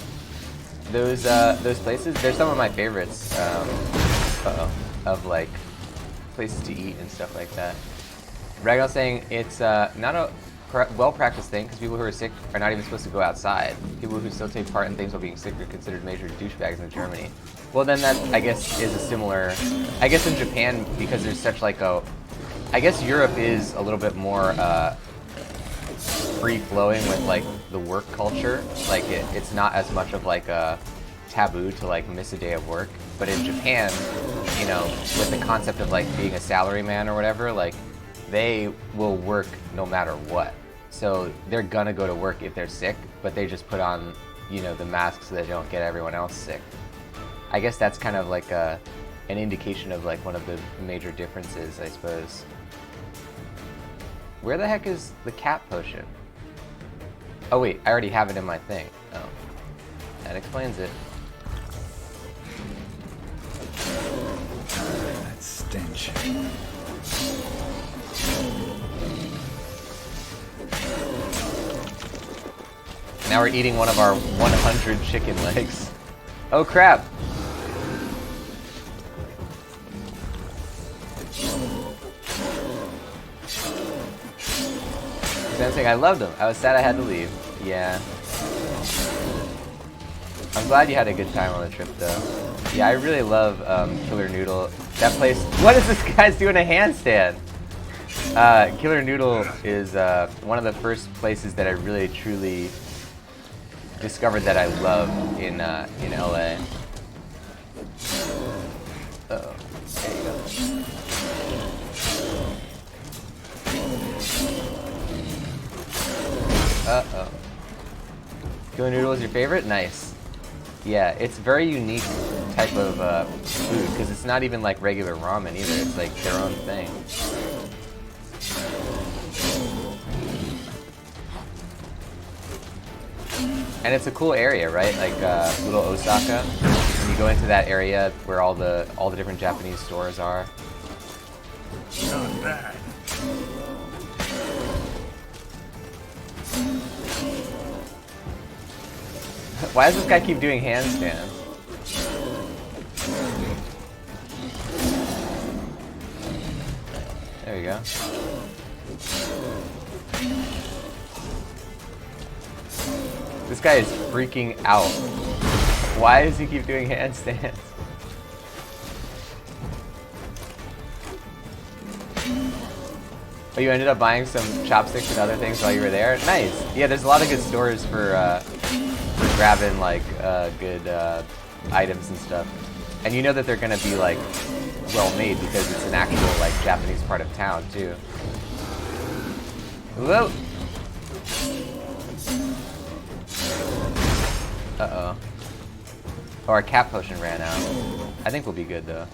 [SPEAKER 1] those places? They're some of my favorites of like places to eat and stuff like that. Ragnar saying it's not a well-practiced thing because people who are sick are not even supposed to go outside. People who still take part in things while being sick are considered major douchebags in Germany. Well, then that, I guess, is a similar... I guess in Japan, because there's such like a... I guess Europe is a little bit more free-flowing with like the work culture. Like it's not as much of like a taboo to like miss a day of work. But in Japan, you know, with the concept of like being a salaryman or whatever, like they will work no matter what. So they're gonna go to work if they're sick, but they just put on, you know, the mask so they don't get everyone else sick. I guess that's kind of like an indication of like one of the major differences, I suppose. Where the heck is the cat potion? Oh wait, I already have it in my thing. Oh, that explains it.
[SPEAKER 8] That stench.
[SPEAKER 1] Now we're eating one of our 100 chicken legs. Oh crap! Saying I loved him. I was sad I had to leave. Yeah. I'm glad you had a good time on the trip though. Yeah, I really love Killer Noodle. That place. What is this guy's doing a handstand? Killer Noodle is one of the first places that I really truly discovered that I love in LA. Uh-oh. There you go. Uh-oh. Killer Noodle is your favorite? Nice. Yeah, it's very unique type of food, because it's not even like regular ramen either. It's like their own thing. And it's a cool area, right? Like little Osaka. When you go into that area where all the different Japanese stores are.
[SPEAKER 10] Not bad.
[SPEAKER 1] Why does this guy keep doing handstands? There we go. This guy is freaking out. Why does he keep doing handstands? Oh, you ended up buying some chopsticks and other things while you were there? Nice. Yeah, there's a lot of good stores for grabbing like good items and stuff. And you know that they're gonna be like well made because it's an actual like Japanese part of town too. Whoa! Uh-oh. Oh, our cat potion ran out. I think we'll be good though.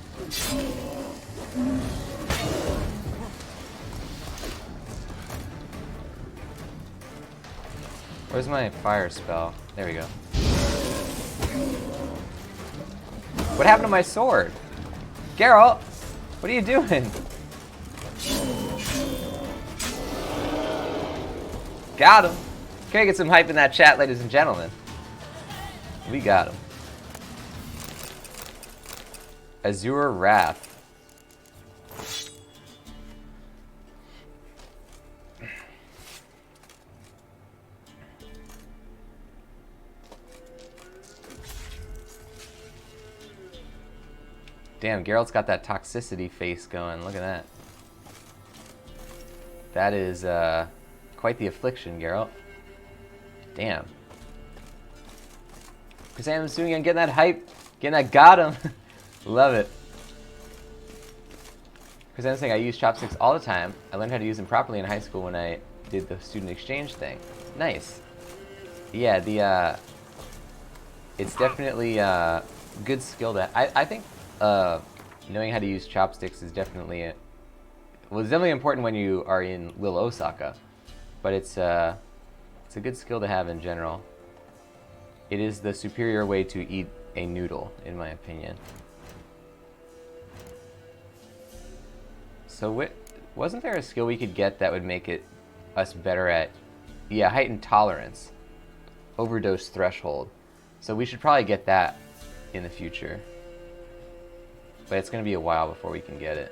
[SPEAKER 1] Where's my fire spell? There we go. What happened to my sword? Geralt! What are you doing? Got him! Can I get some hype in that chat, ladies and gentlemen? We got him. Azure Wrath. Damn, Geralt's got that toxicity face going. Look at that. That is quite the affliction, Geralt. Damn. Chrysanthemum's doing it, getting that hype, getting that got him. Love it. Chrysanthemum's saying I use chopsticks all the time. I learned how to use them properly in high school when I did the student exchange thing. Nice. Yeah, the it's definitely a good skill to. I think knowing how to use chopsticks is definitely well, it's definitely important when you are in Little Osaka, but it's a good skill to have in general. It is the superior way to eat a noodle, in my opinion. So wasn't there a skill we could get that would make us better at, yeah, heightened tolerance, overdose threshold. So we should probably get that in the future. But it's going to be a while before we can get it.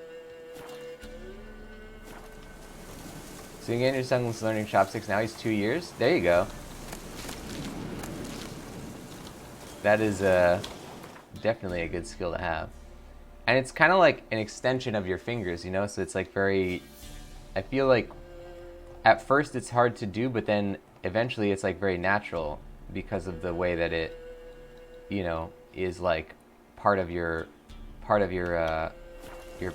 [SPEAKER 1] So again, your son's learning chopsticks now. He's 2 years. There you go. That is definitely a good skill to have. And it's kind of like an extension of your fingers, you know? So it's like very... I feel like at first it's hard to do, but then eventually it's like very natural because of the way that it, you know, is like part of your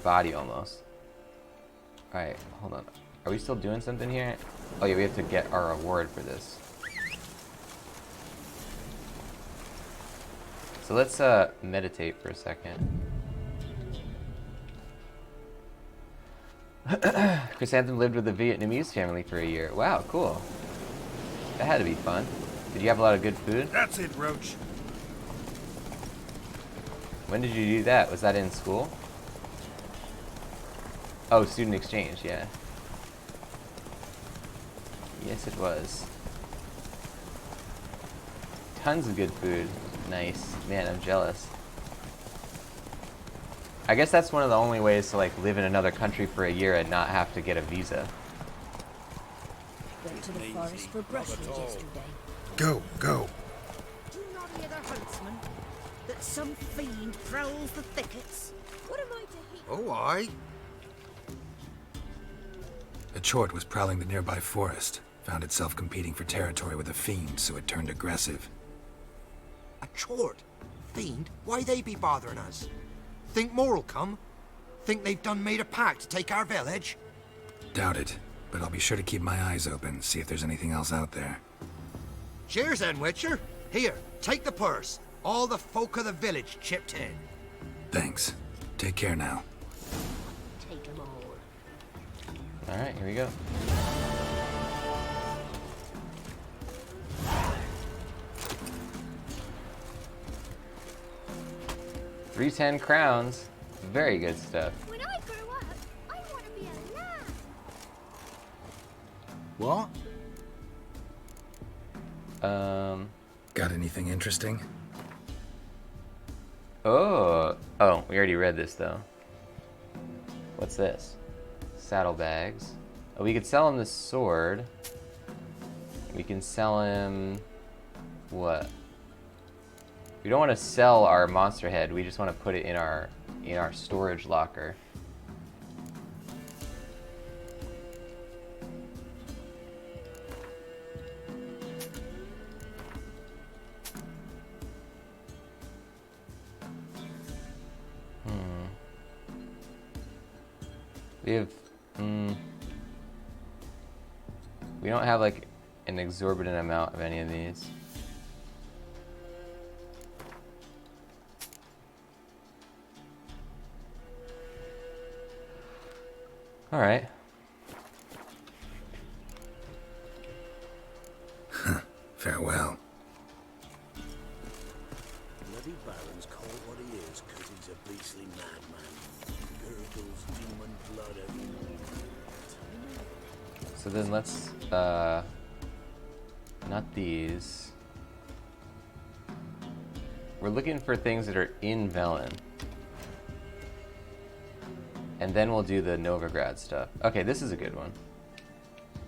[SPEAKER 1] body almost. All right, hold on. Are we still doing something here? Oh yeah, we have to get our reward for this. So let's meditate for a second. Chrysanthemum lived with a Vietnamese family for a year. Wow, cool. That had to be fun. Did you have a lot of good food?
[SPEAKER 5] That's it, Roach.
[SPEAKER 1] When did you do that? Was that in school? Oh, student exchange, yeah. Yes, it was. Tons of good food. Nice. Man, I'm jealous. I guess that's one of the only ways to like live in another country for a year and not have to get a visa.
[SPEAKER 9] Went to the forest for brushwood yesterday.
[SPEAKER 8] Go, go.
[SPEAKER 9] Do you not hear the huntsman? That some fiend prowls the thickets? What am I to hear?
[SPEAKER 5] Oh, aye.
[SPEAKER 8] A chort was prowling the nearby forest. Found itself competing for territory with a fiend, so it turned aggressive.
[SPEAKER 5] A chort? Fiend? Why they be bothering us? Think more'll come? Think they've done made a pact to take our village?
[SPEAKER 8] Doubt it, but I'll be sure to keep my eyes open, see if there's anything else out there.
[SPEAKER 5] Cheers then, Witcher. Here, take the purse. All the folk of the village chipped in.
[SPEAKER 8] Thanks. Take care now.
[SPEAKER 9] Take 'em all.
[SPEAKER 1] Alright, here we go. $310 crowns. Very good stuff.
[SPEAKER 6] When I grow up, I want to be a lad.
[SPEAKER 5] What?
[SPEAKER 8] Got anything interesting?
[SPEAKER 1] Oh, we already read this though. What's this? Saddlebags. Oh, we could sell him the sword. We can sell him what? We don't want to sell our monster head. We just want to put it in our storage locker. We have... we don't have, like, an exorbitant amount of any of these. Alright.
[SPEAKER 8] Farewell.
[SPEAKER 7] Bloody Baron's called what he is because he's a beastly madman. Gurgles demon blood everywhere.
[SPEAKER 1] So then let's, not these. We're looking for things that are in Velen. And then we'll do the Novigrad stuff. Okay, this is a good one.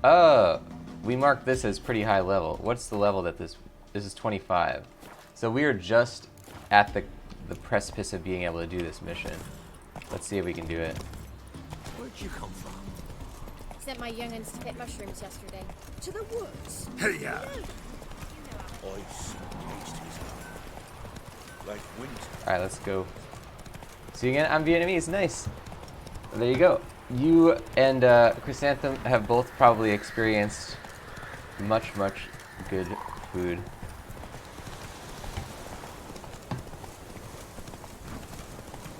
[SPEAKER 1] Oh, we marked this as pretty high level. What's the level that this is 25. So we are just at the precipice of being able to do this mission. Let's see if we can do it.
[SPEAKER 5] Where'd you come from?
[SPEAKER 6] Sent my young'uns to pick mushrooms yesterday.
[SPEAKER 9] To the woods.
[SPEAKER 4] Hey, yeah.
[SPEAKER 10] Ice tastes like winter.
[SPEAKER 1] Alright, let's go. See you again. I'm Vietnamese. Nice. There you go. You and Chrysanthemum have both probably experienced much good food.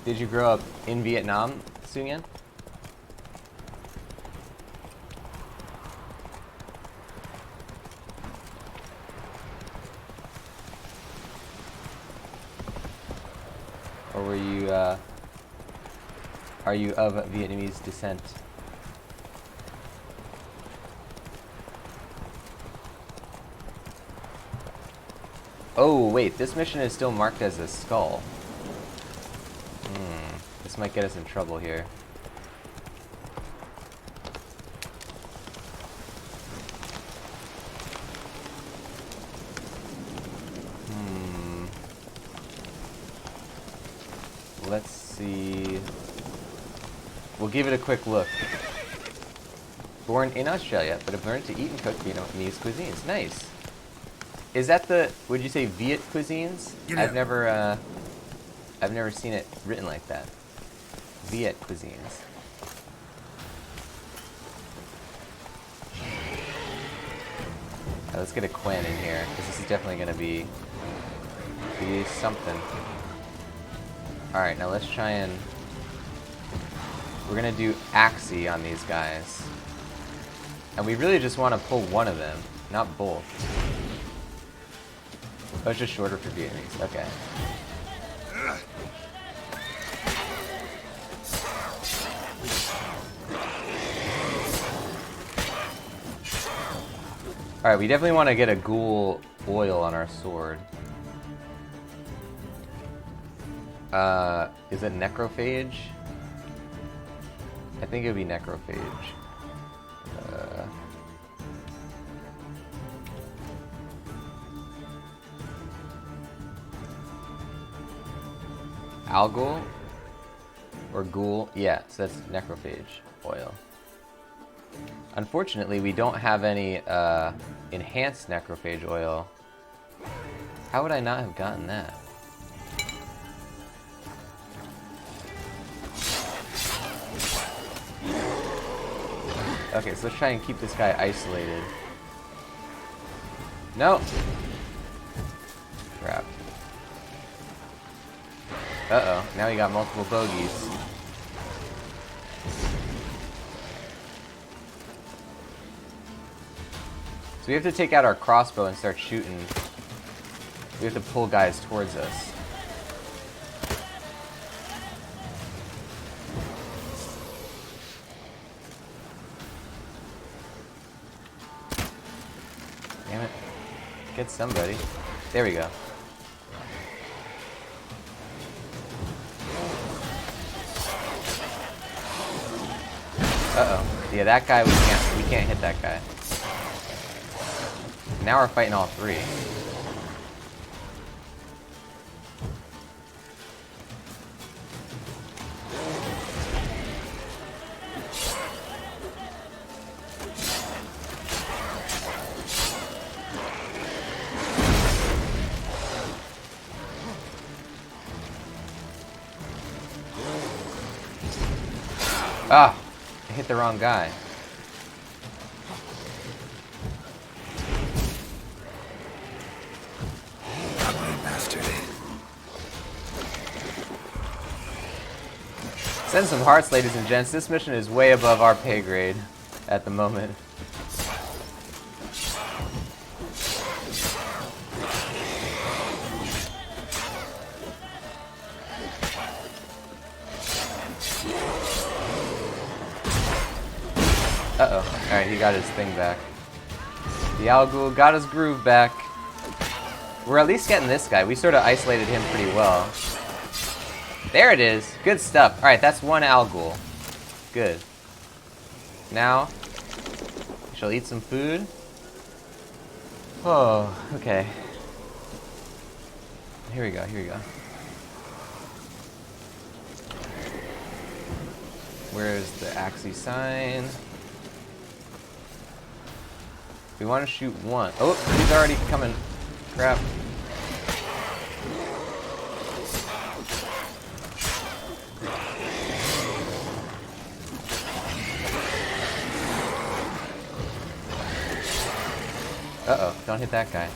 [SPEAKER 1] Did you grow up in Vietnam, Sung-Yen? Or were you, are you of Vietnamese descent? Oh, wait, this mission is still marked as a skull. This might get us in trouble here. Let's see. We'll give it a quick look. Born in Australia, but have learned to eat and cook Vietnamese cuisines. Nice. Is that the, would you say Viet cuisines? I've never seen it written like that. Viet cuisines. Let's get a Quen in here, because this is definitely going to be something. Alright, now let's try and... We're going to do Axie on these guys. And we really just want to pull one of them, not both. Oh, it's just shorter for Vietnamese. Okay. Alright, we definitely want to get a ghoul oil on our sword. Is it necrophage? I think it would be necrophage. Algol? Or ghoul? Yeah, so that's necrophage oil. Unfortunately, we don't have any enhanced necrophage oil. How would I not have gotten that? Okay, so let's try and keep this guy isolated. No! Crap. Uh-oh, now we got multiple bogeys. So we have to take out our crossbow and start shooting. We have to pull guys towards us. Damn it. Get somebody. There we go. Uh-oh. Yeah, that guy, we can't hit that guy. Now we're fighting all three. Ah! hit the wrong guy.
[SPEAKER 8] Ugly bastard.
[SPEAKER 1] Send some hearts, ladies and gents. This mission is way above our pay grade at the moment. Uh-oh. Alright, he got his thing back. The Al Ghul got his groove back. We're at least getting this guy. We sort of isolated him pretty well. There it is. Good stuff. Alright, that's one Al Ghul. Good. Now, we shall eat some food. Oh, okay. Here we go, here we go. Where's the Axie sign? We want to shoot one. Oh, he's already coming. Crap. Uh-oh, don't hit that guy.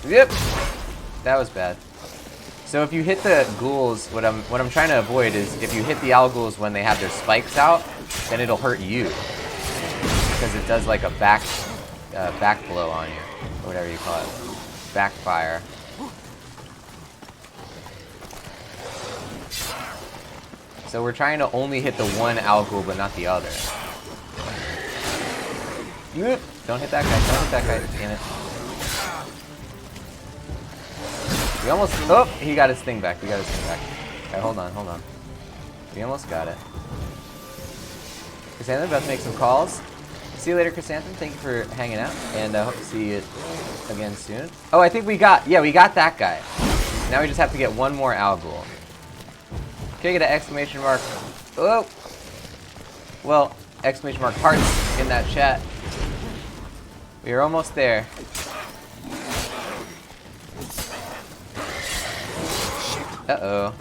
[SPEAKER 1] Yep, that was bad. So if you hit the ghouls, what I'm trying to avoid is if you hit the Al Ghouls when they have their spikes out, then it'll hurt you because it does like a back blow on you, or whatever you call it, backfire. So we're trying to only hit the one Al Ghul, but not the other. Nope. Don't hit that guy. Don't hit that guy. Damn it. We almost... Oh! He got his thing back. We got his thing back. Alright, hold on, hold on. We almost got it. Chrysanthemum, about to make some calls. See you later, Chrysanthemum. Thank you for hanging out, and I hope to see you again soon. Oh, I think we got... Yeah, we got that guy. Now we just have to get one more Al Ghul. Can I get an exclamation mark? Oh! Well, exclamation mark hearts in that chat. We are almost there. Uh-oh.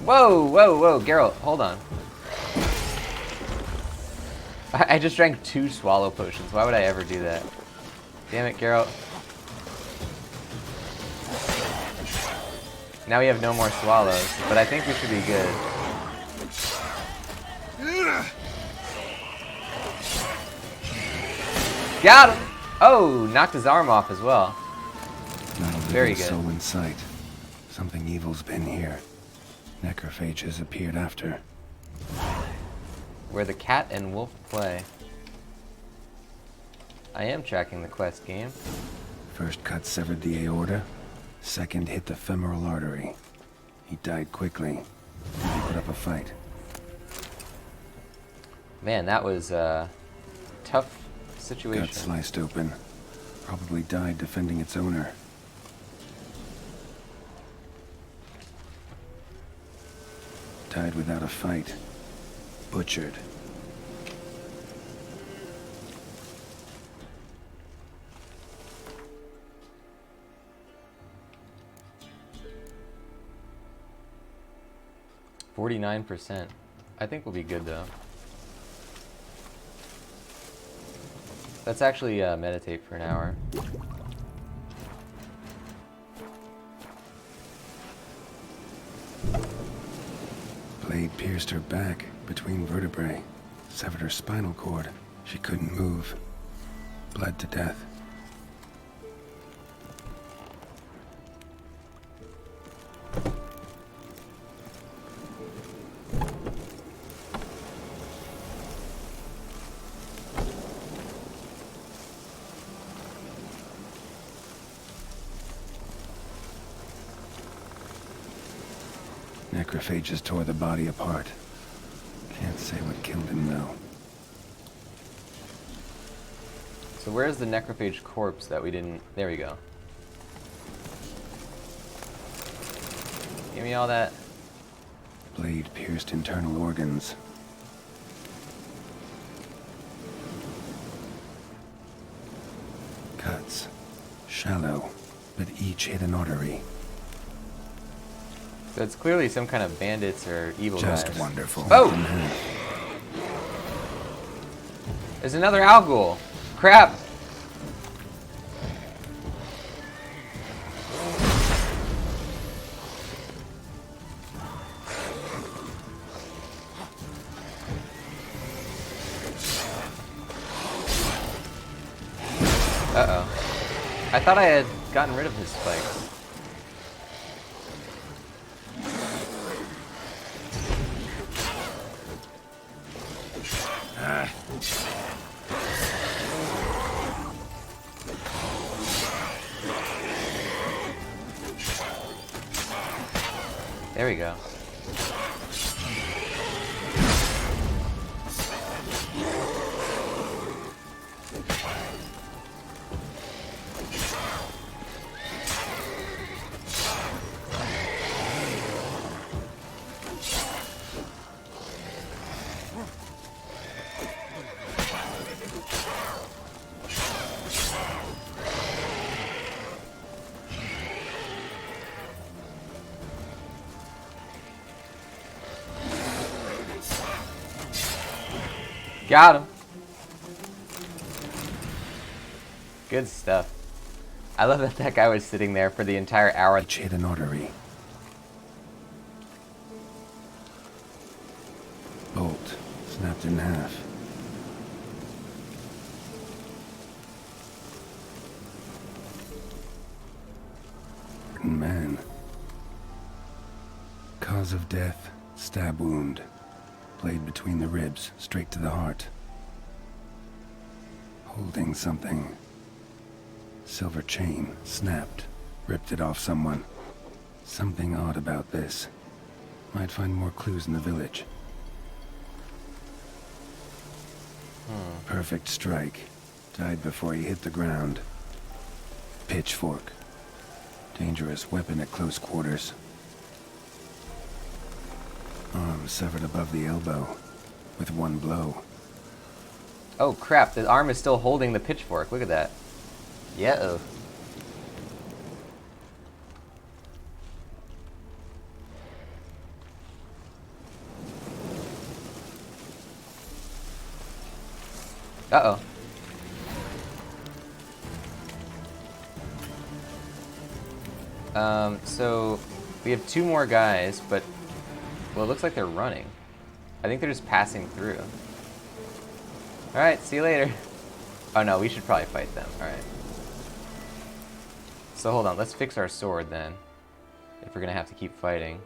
[SPEAKER 1] Whoa, whoa, whoa, Geralt, hold on. I just drank 2 swallow potions. Why would I ever do that? Damn it, Geralt. Now we have no more swallows, but I think we should be good. Got him! Oh, knocked his arm off as well.
[SPEAKER 8] Not a
[SPEAKER 1] Very
[SPEAKER 8] living
[SPEAKER 1] good.
[SPEAKER 8] soul in sight. Something evil's been here. Necrophages appeared after.
[SPEAKER 1] Where the cat and wolf play. I am tracking the quest game.
[SPEAKER 8] First cut severed the aorta. Second hit the femoral artery. He died quickly. Didn't put up a fight.
[SPEAKER 1] Man, that was a tough situation.
[SPEAKER 8] Gut sliced open. Probably died defending its owner. Died without a fight. Butchered. %. I think we'll be good though. Let's actually meditate for an hour. Blade pierced her back between vertebrae. Severed her spinal cord. She couldn't move. Bled to death. Necrophages tore the body apart. Can't say what killed him, though.
[SPEAKER 1] So where's the necrophage corpse that we didn't... There we go. Give me all that
[SPEAKER 8] Blade pierced internal organs. Cuts. Shallow, but each hit an artery.
[SPEAKER 1] So it's clearly some kind of bandits or evil
[SPEAKER 8] Just
[SPEAKER 1] guys.
[SPEAKER 8] wonderful.
[SPEAKER 1] Oh! There's another Alghoul. Crap! Uh-oh. I thought I had gotten rid of his spikes. There we go. Got him. Good stuff. I love that that guy was sitting there for the entire hour.
[SPEAKER 8] Each hit an artery. Bolt snapped in half. Man. Cause of death, stab wound. Blade between the ribs, straight to the heart. Holding something. Silver chain, snapped. Ripped it off someone. Something odd about this. Might find more clues in the village. Perfect strike. Died before he hit the ground. Pitchfork. Dangerous weapon at close quarters. Arm severed above the elbow, with one blow.
[SPEAKER 1] Oh crap, the arm is still holding the pitchfork. Look at that. Yeah. Uh-oh. So we have two more guys, but well, it looks like they're running. I think they're just passing through. Alright, see you later. Oh no, we should probably fight them. Alright. So hold on, let's fix our sword then. If we're gonna have to keep fighting.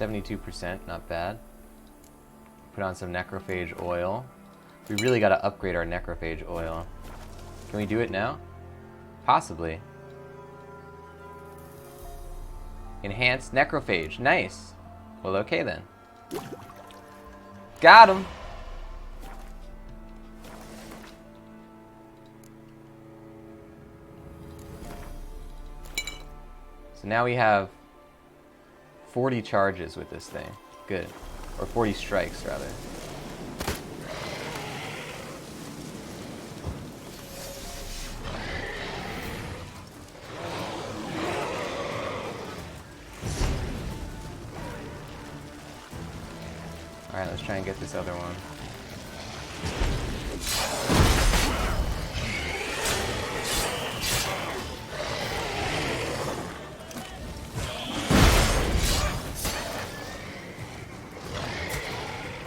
[SPEAKER 1] %, not bad. Put on some necrophage oil. We really gotta upgrade our necrophage oil. Can we do it now? Possibly. Enhanced necrophage. Nice. Well, okay then. Got him. So now we have 40 charges with this thing. Good. Or 40 strikes, rather. Alright, let's try and get this other one.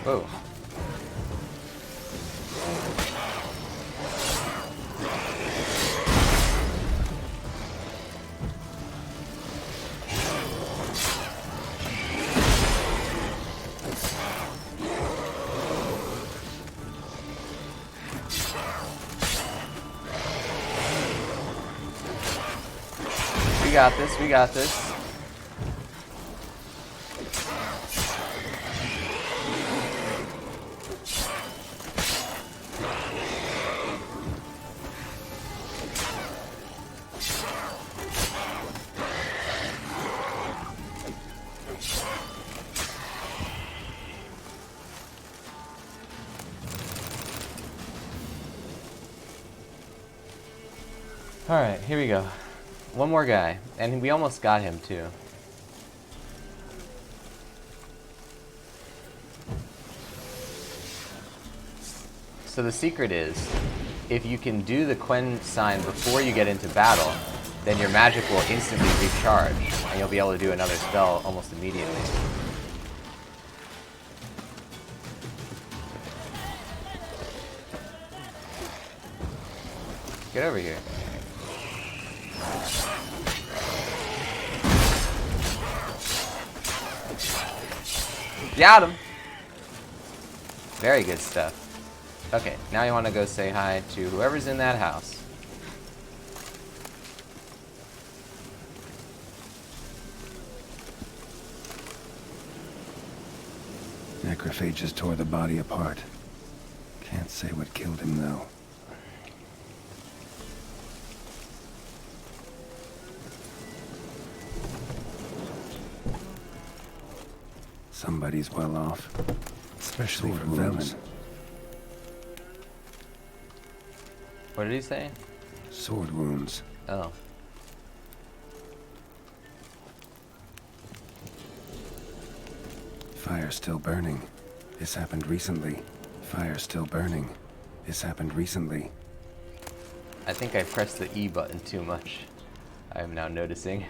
[SPEAKER 1] Whoa. We got this, we got this. Alright, here we go. One more guy. And we almost got him, too. So the secret is, if you can do the Quen sign before you get into battle, then your magic will instantly recharge, and you'll be able to do another spell almost immediately. Get over here. Got him! Very good stuff. Okay, now you want to go say hi to whoever's in that house.
[SPEAKER 8] Necrophages tore the body apart. Can't say what killed him, though. Somebody's well off. Especially for Velen.
[SPEAKER 1] What did he say?
[SPEAKER 8] Sword wounds.
[SPEAKER 1] Oh.
[SPEAKER 8] Fire still burning. This happened recently. Fire still burning. This happened recently.
[SPEAKER 1] I think I pressed the E button too much. I am now noticing.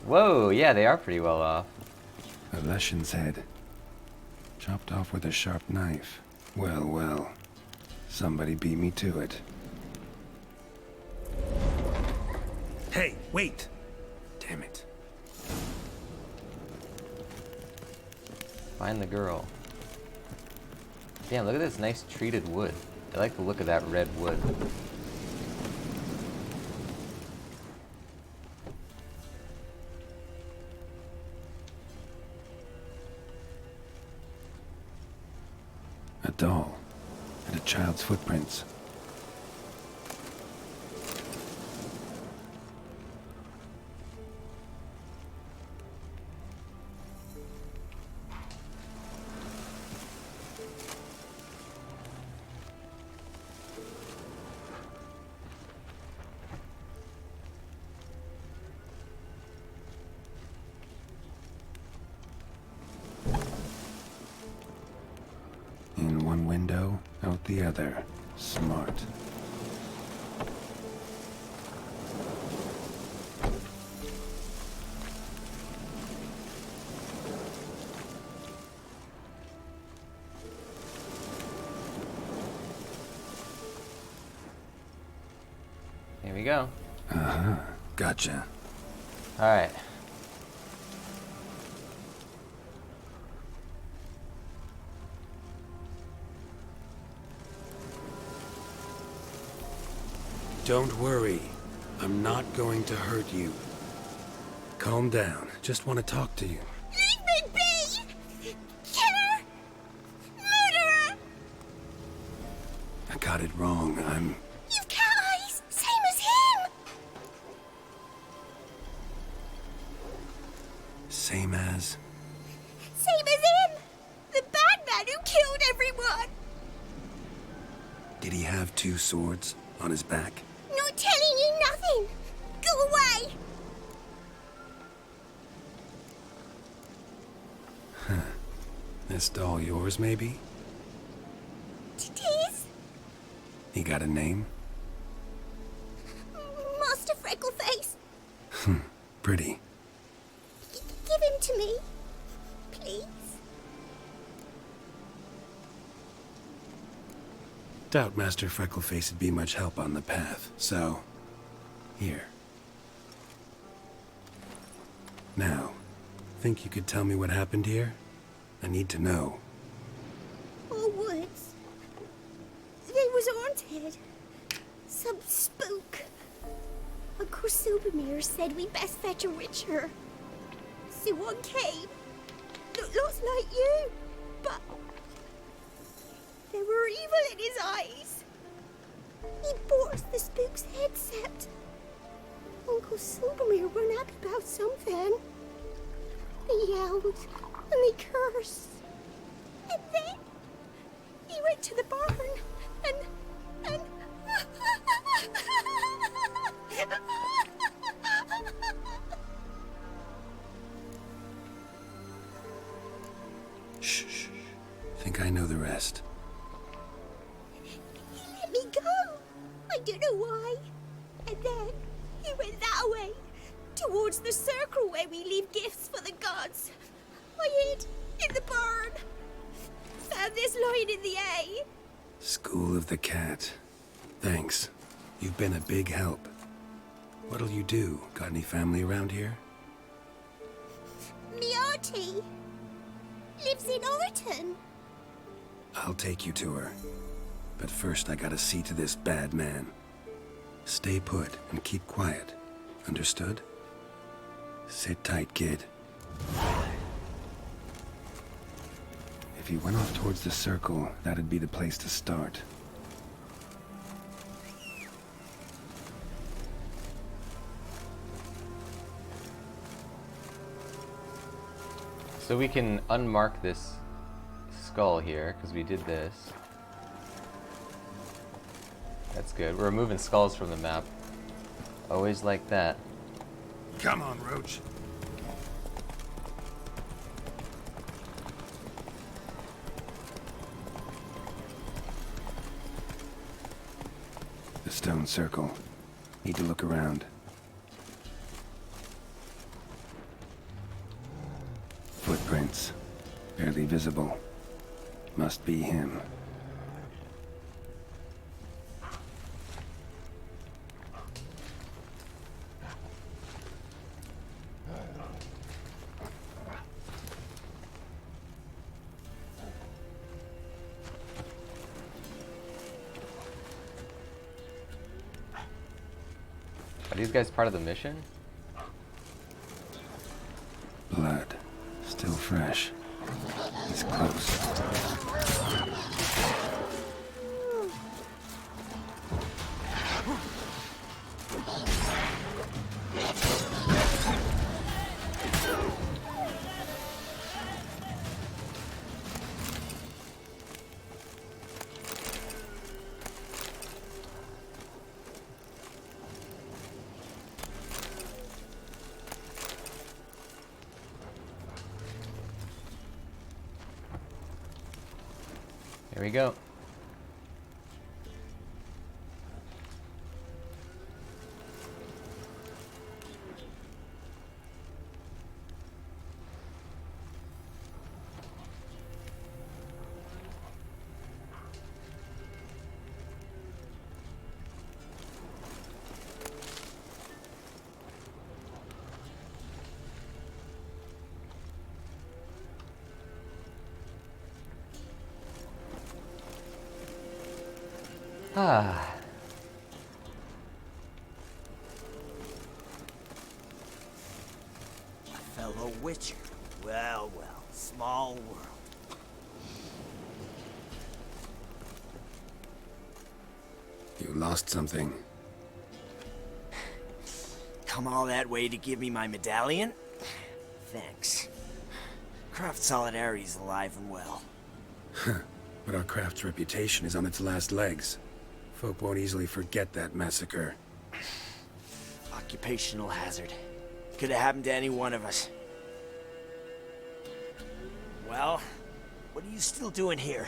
[SPEAKER 1] Whoa, yeah, they are pretty well off.
[SPEAKER 8] A Leshen's head. Chopped off with a sharp knife. Well, well. Somebody beat me to it.
[SPEAKER 7] Hey, wait!
[SPEAKER 8] Damn it.
[SPEAKER 1] Find the girl. Damn, look at this nice treated wood. I like the look of that red wood.
[SPEAKER 8] A doll. And a child's footprints. In one window, out the other. Smart.
[SPEAKER 1] Here we go.
[SPEAKER 8] Uh-huh. Gotcha.
[SPEAKER 1] Alright.
[SPEAKER 8] Don't worry. I'm not going to hurt you. Calm down. Just want to talk to you.
[SPEAKER 9] Leave me be! Killer! Murderer!
[SPEAKER 8] I got it wrong.
[SPEAKER 9] You've cat eyes! Same as him!
[SPEAKER 8] Same as...
[SPEAKER 9] Same as him! The bad man who killed everyone!
[SPEAKER 8] Did he have two swords on his back?
[SPEAKER 9] Not telling you nothing! Go away!
[SPEAKER 8] This doll yours, maybe?
[SPEAKER 9] It is?
[SPEAKER 8] He got a name?
[SPEAKER 9] Master Freckleface.
[SPEAKER 8] Pretty.
[SPEAKER 9] Give him to me. Please.
[SPEAKER 8] Doubt Master Freckleface would be much help on the path, so... Here. Now, think you could tell me what happened here? I need to know.
[SPEAKER 9] All woods. They was haunted. Some spook. Uncle Silvermere said we best fetch a witcher. So one came. Looked lots like you, but there were evil in his eyes. He bore us the spook's headset. Uncle Silvermere weren't happy about something. He yelled and he cursed. And then he went to the barn and
[SPEAKER 8] Shh, shh. Think I know the rest.
[SPEAKER 9] He let me go. I don't know why. And then he went that way, towards the circle where we leave gifts for the gods. I hid in the barn. Found this lying in the hay.
[SPEAKER 8] School of the Cat. Thanks. You've been a big help. What'll you do? Got any family around here?
[SPEAKER 9] Me auntie lives in Orton.
[SPEAKER 8] I'll take you to her. But first I gotta see to this bad man. Stay put and keep quiet. Understood? Sit tight, kid. If he went off towards the circle, that'd be the place to start.
[SPEAKER 1] So we can unmark this skull here, because we did this. That's good. We're removing skulls from the map. Always like that.
[SPEAKER 8] Come on, Roach. The stone circle. Need to look around. Footprints. Barely visible. Must be him.
[SPEAKER 1] Are these guys part of the mission?
[SPEAKER 8] Blood. Still fresh. He's close.
[SPEAKER 1] Here we go. Ah.
[SPEAKER 3] A fellow Witcher. Well, well, small world.
[SPEAKER 8] You lost something.
[SPEAKER 3] Come all that way to give me my medallion? Thanks. Craft Solidarity's alive and well.
[SPEAKER 8] But our craft's reputation is on its last legs. Folk won't easily forget that massacre.
[SPEAKER 3] Occupational hazard. Could have happened to any one of us. Well, what are you still doing here?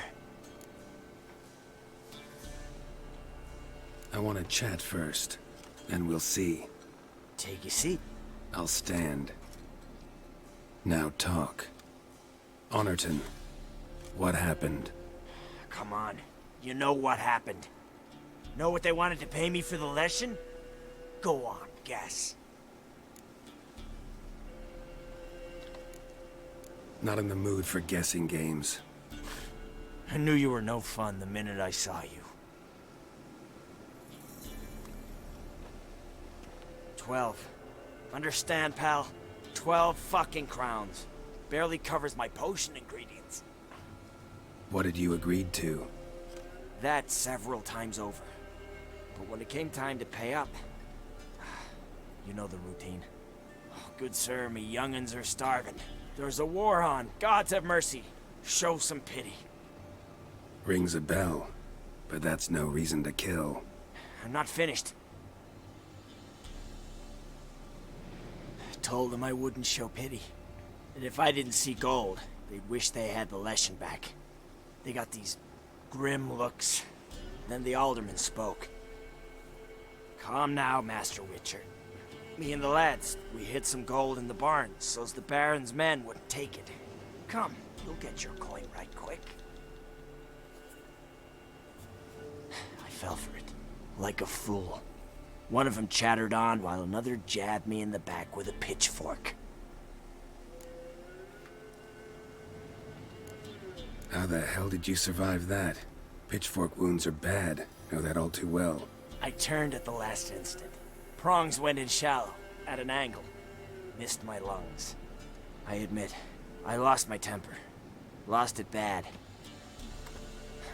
[SPEAKER 8] I want to chat first, then we'll see.
[SPEAKER 3] Take your seat.
[SPEAKER 8] I'll stand. Now talk. Honorton, what happened?
[SPEAKER 3] Come on. You know what happened. Know what they wanted to pay me for the lesson? Go on, guess.
[SPEAKER 8] Not in the mood for guessing games.
[SPEAKER 3] I knew you were no fun the minute I saw you. 12. Understand, pal? 12 fucking crowns. Barely covers my potion ingredients.
[SPEAKER 8] What had you agreed to?
[SPEAKER 3] That several times over. But when it came time to pay up, you know the routine. Oh, good sir, me young'uns are starving. There's a war on. Gods have mercy. Show some pity.
[SPEAKER 8] Rings a bell, but that's no reason to kill.
[SPEAKER 3] I'm not finished. I told them I wouldn't show pity. And if I didn't see gold, they'd wish they had the Leshen back. They got these grim looks. Then the alderman spoke. Calm now, Master Witcher. Me and the lads, we hid some gold in the barn, so's the Baron's men wouldn't take it. Come, you'll get your coin right quick. I fell for it, like a fool. One of them chattered on while another jabbed me in the back with a pitchfork.
[SPEAKER 8] How the hell did you survive that? Pitchfork wounds are bad. Know that all too well.
[SPEAKER 3] I turned at the last instant. Prongs went in shallow, at an angle. Missed my lungs. I admit, I lost my temper. Lost it bad.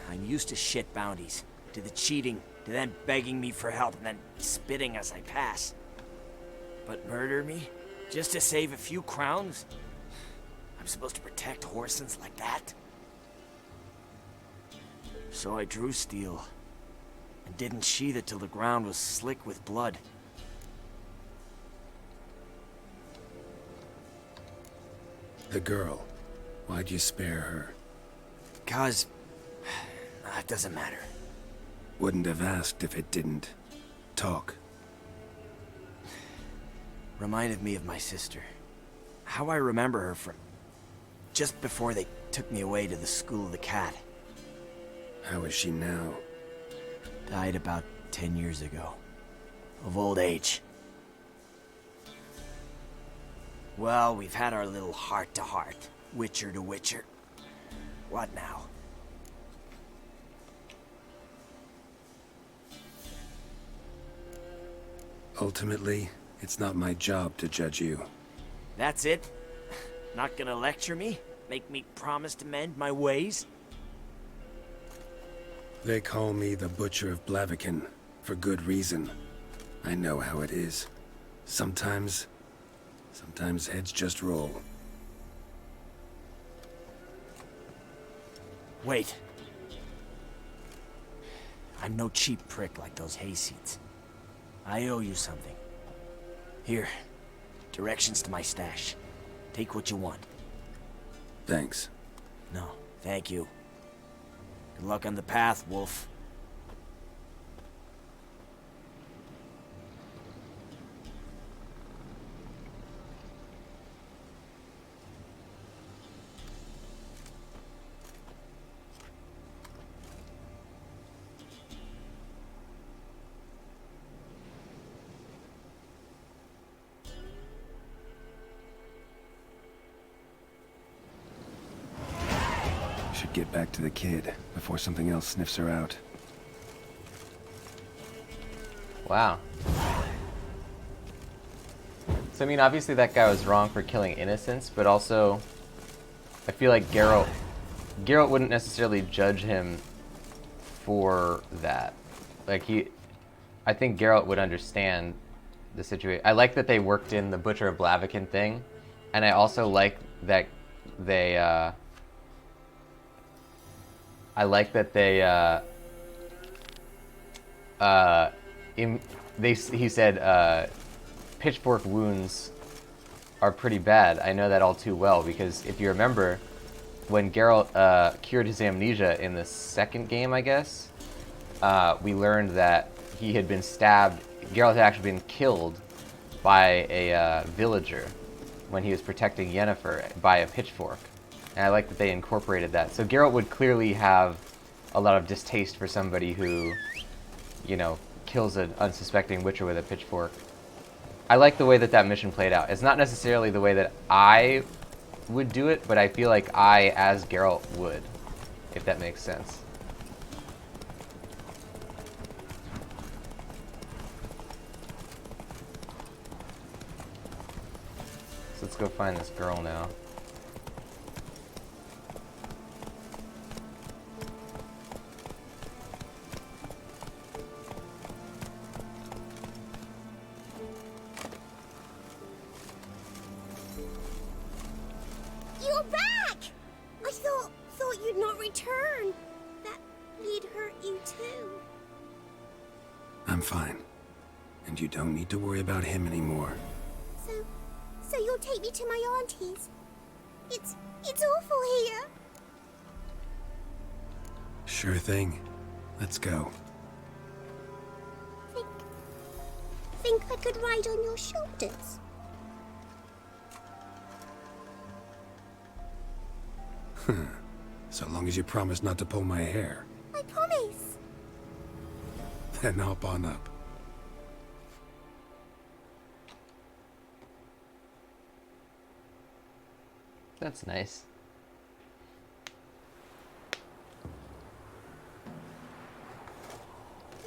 [SPEAKER 3] I'm used to shit bounties, to the cheating, to them begging me for help and then spitting as I pass. But murder me? Just to save a few crowns? I'm supposed to protect Horsens like that? So I drew steel, and didn't sheathe it till the ground was slick with blood.
[SPEAKER 8] The girl. Why'd you spare her?
[SPEAKER 3] 'Cause... it doesn't matter.
[SPEAKER 8] Wouldn't have asked if it didn't. Talk.
[SPEAKER 3] Reminded me of my sister. How I remember her from... just before they took me away to the School of the Cat.
[SPEAKER 8] How is she now?
[SPEAKER 3] Died about 10 years ago. Of old age. Well, we've had our little heart-to-heart. Witcher to Witcher. What now?
[SPEAKER 8] Ultimately, it's not my job to judge you.
[SPEAKER 3] That's it? Not gonna lecture me? Make me promise to mend my ways?
[SPEAKER 8] They call me the Butcher of Blaviken, for good reason. I know how it is. Sometimes heads just roll.
[SPEAKER 3] Wait. I'm no cheap prick like those hayseeds. I owe you something. Here, directions to my stash. Take what you want.
[SPEAKER 8] Thanks.
[SPEAKER 3] No, thank you. Good luck on the path, Wolf.
[SPEAKER 8] Should get back to the kid before something else sniffs her out.
[SPEAKER 1] Wow. So, I mean, obviously that guy was wrong for killing innocents, but also I feel like Geralt wouldn't necessarily judge him for that. Like, I think Geralt would understand the situation. I like that they worked in the Butcher of Blaviken thing, and I also like that they, he said pitchfork wounds are pretty bad. I know that all too well because if you remember, when Geralt cured his amnesia in the second game, I guess, we learned that he had been stabbed. Geralt had actually been killed by a villager when he was protecting Yennefer by a pitchfork. And I like that they incorporated that. So Geralt would clearly have a lot of distaste for somebody who, you know, kills an unsuspecting Witcher with a pitchfork. I like the way that that mission played out. It's not necessarily the way that I would do it, but I feel like I, as Geralt, would, if that makes sense. So let's go find this girl now.
[SPEAKER 9] You're back! I thought you'd not return. That he'd hurt you too.
[SPEAKER 8] I'm fine. And you don't need to worry about him anymore.
[SPEAKER 9] So you'll take me to my auntie's? It's awful here.
[SPEAKER 8] Sure thing. Let's go.
[SPEAKER 9] Think I could ride on your shoulders?
[SPEAKER 8] So long as you promise not to pull my hair.
[SPEAKER 9] I promise.
[SPEAKER 8] Then hop on up.
[SPEAKER 1] That's nice.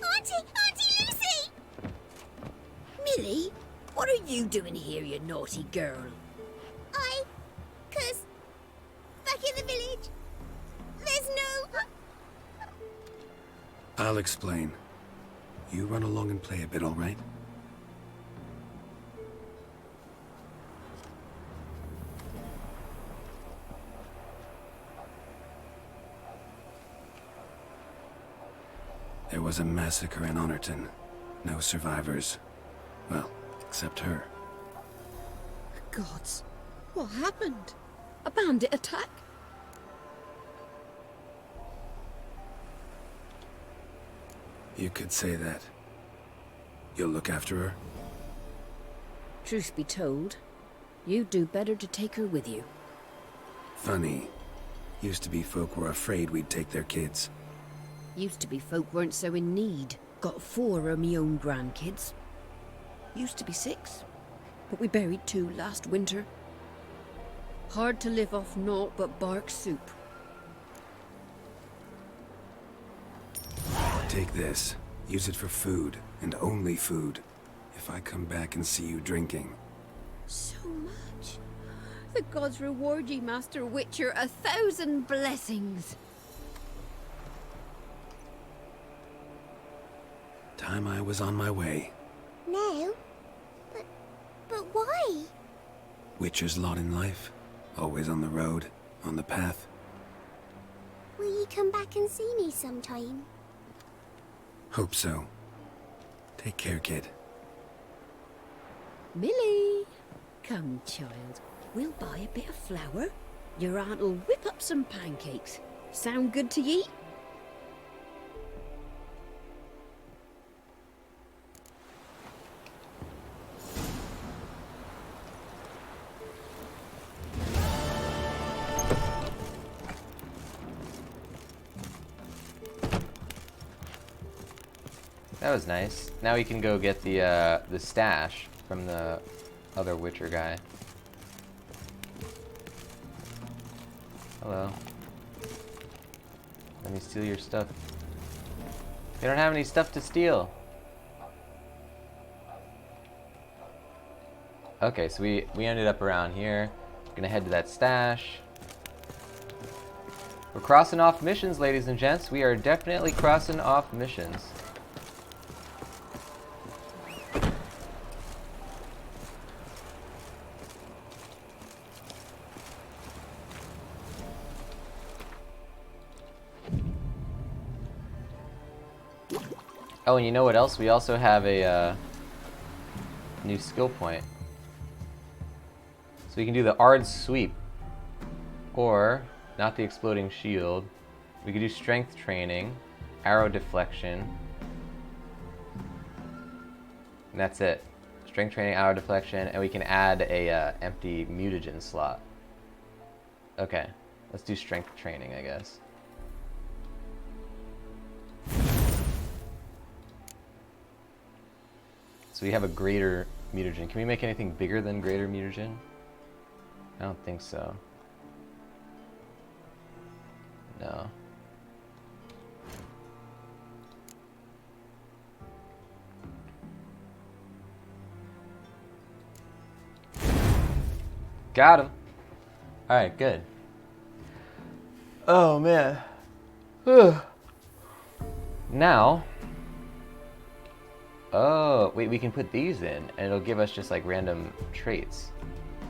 [SPEAKER 9] Auntie Lucy!
[SPEAKER 11] Millie, what are you doing here, you naughty girl?
[SPEAKER 9] 'Cause back in the village, there's no...
[SPEAKER 8] I'll explain. You run along and play a bit, all right? There was a massacre in Honorton. No survivors. Well, except her.
[SPEAKER 11] Gods, what happened? A bandit attack?
[SPEAKER 8] You could say that. You'll look after her?
[SPEAKER 11] Truth be told, you'd do better to take her with you.
[SPEAKER 8] Funny. Used to be folk were afraid we'd take their kids.
[SPEAKER 11] Used to be folk weren't so in need. Got 4 of me own grandkids. Used to be 6, but we buried 2 last winter. Hard to live off naught but bark soup.
[SPEAKER 8] Take this. Use it for food, and only food. If I come back and see you drinking.
[SPEAKER 11] So much. The gods reward ye, Master Witcher, 1,000 blessings.
[SPEAKER 8] Time I was on my way.
[SPEAKER 9] No. But why?
[SPEAKER 8] Witcher's lot in life. Always on the road, on the path.
[SPEAKER 9] Will you come back and see me sometime?
[SPEAKER 8] Hope so. Take care, kid.
[SPEAKER 11] Millie! Come, child. We'll buy a bit of flour. Your aunt'll whip up some pancakes. Sound good to ye?
[SPEAKER 1] That was nice. Now we can go get the stash from the other Witcher guy. Hello. Let me steal your stuff. They don't have any stuff to steal. Okay, so we ended up around here. Gonna head to that stash. We're crossing off missions, ladies and gents. We are definitely crossing off missions. Oh, and you know what else? We also have a new skill point. So we can do the Ard Sweep. Or, not the Exploding Shield. We could do Strength Training, Arrow Deflection. And that's it. Strength Training, Arrow Deflection, and we can add a empty mutagen slot. Okay, let's do Strength Training, I guess. So we have a greater mutagen. Can we make anything bigger than greater mutagen? I don't think so. No. Got him. Alright, good. Oh, man. Ugh. Now... Oh, wait, we can put these in, and it'll give us just, like, random traits.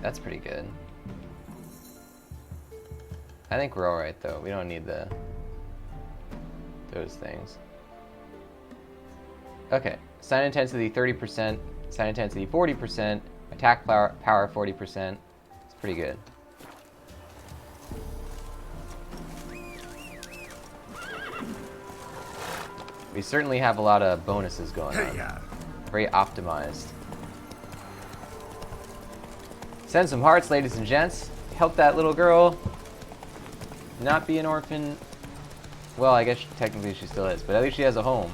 [SPEAKER 1] That's pretty good. I think we're alright, though. We don't need those things. Okay, Sign intensity 30%, sign intensity 40%, attack power 40%. It's pretty good. We certainly have a lot of bonuses going on. Very optimized. Send some hearts, ladies and gents. Help that little girl not be an orphan. Well, I guess technically she still is, but at least she has a home.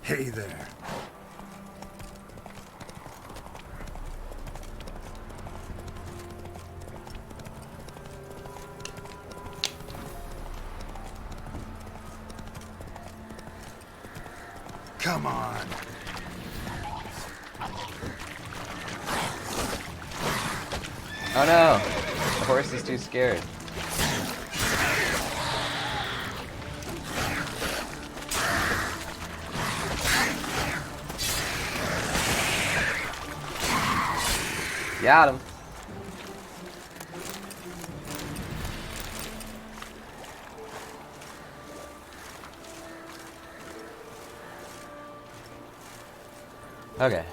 [SPEAKER 8] Hey there. Come on.
[SPEAKER 1] Oh no! The horse is too scared. Got him. Okay.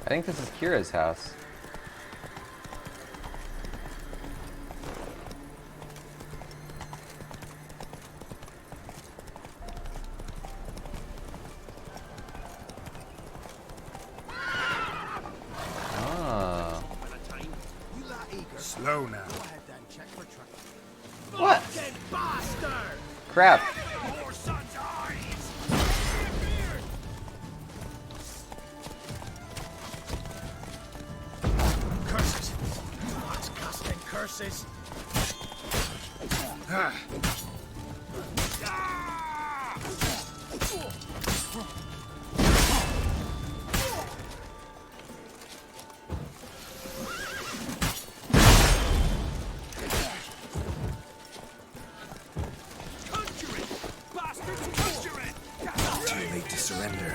[SPEAKER 1] I think this is Kira's house. Oh.
[SPEAKER 8] Slow now.
[SPEAKER 1] What? Crap.
[SPEAKER 10] Curses.
[SPEAKER 8] Too late to surrender.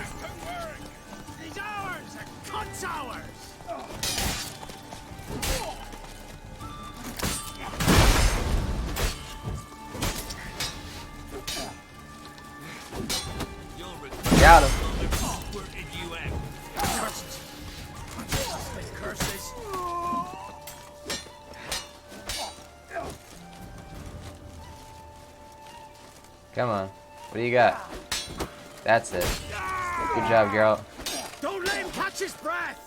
[SPEAKER 10] He's ours! A cunt's ours!
[SPEAKER 1] Got him.
[SPEAKER 10] Where did you end? Curses. Curses.
[SPEAKER 1] Come on. What do you got? That's it. Good job, girl.
[SPEAKER 10] Don't let him catch his breath!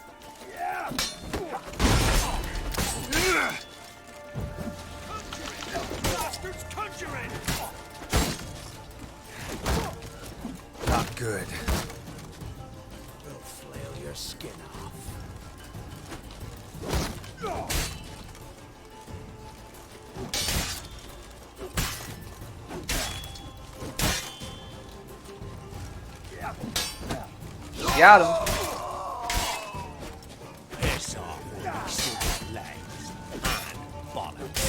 [SPEAKER 10] Bastards conjuring!
[SPEAKER 8] Not good.
[SPEAKER 10] We'll flail your skin off.
[SPEAKER 1] Got him.
[SPEAKER 10] Piss off, silly legs and bottoms.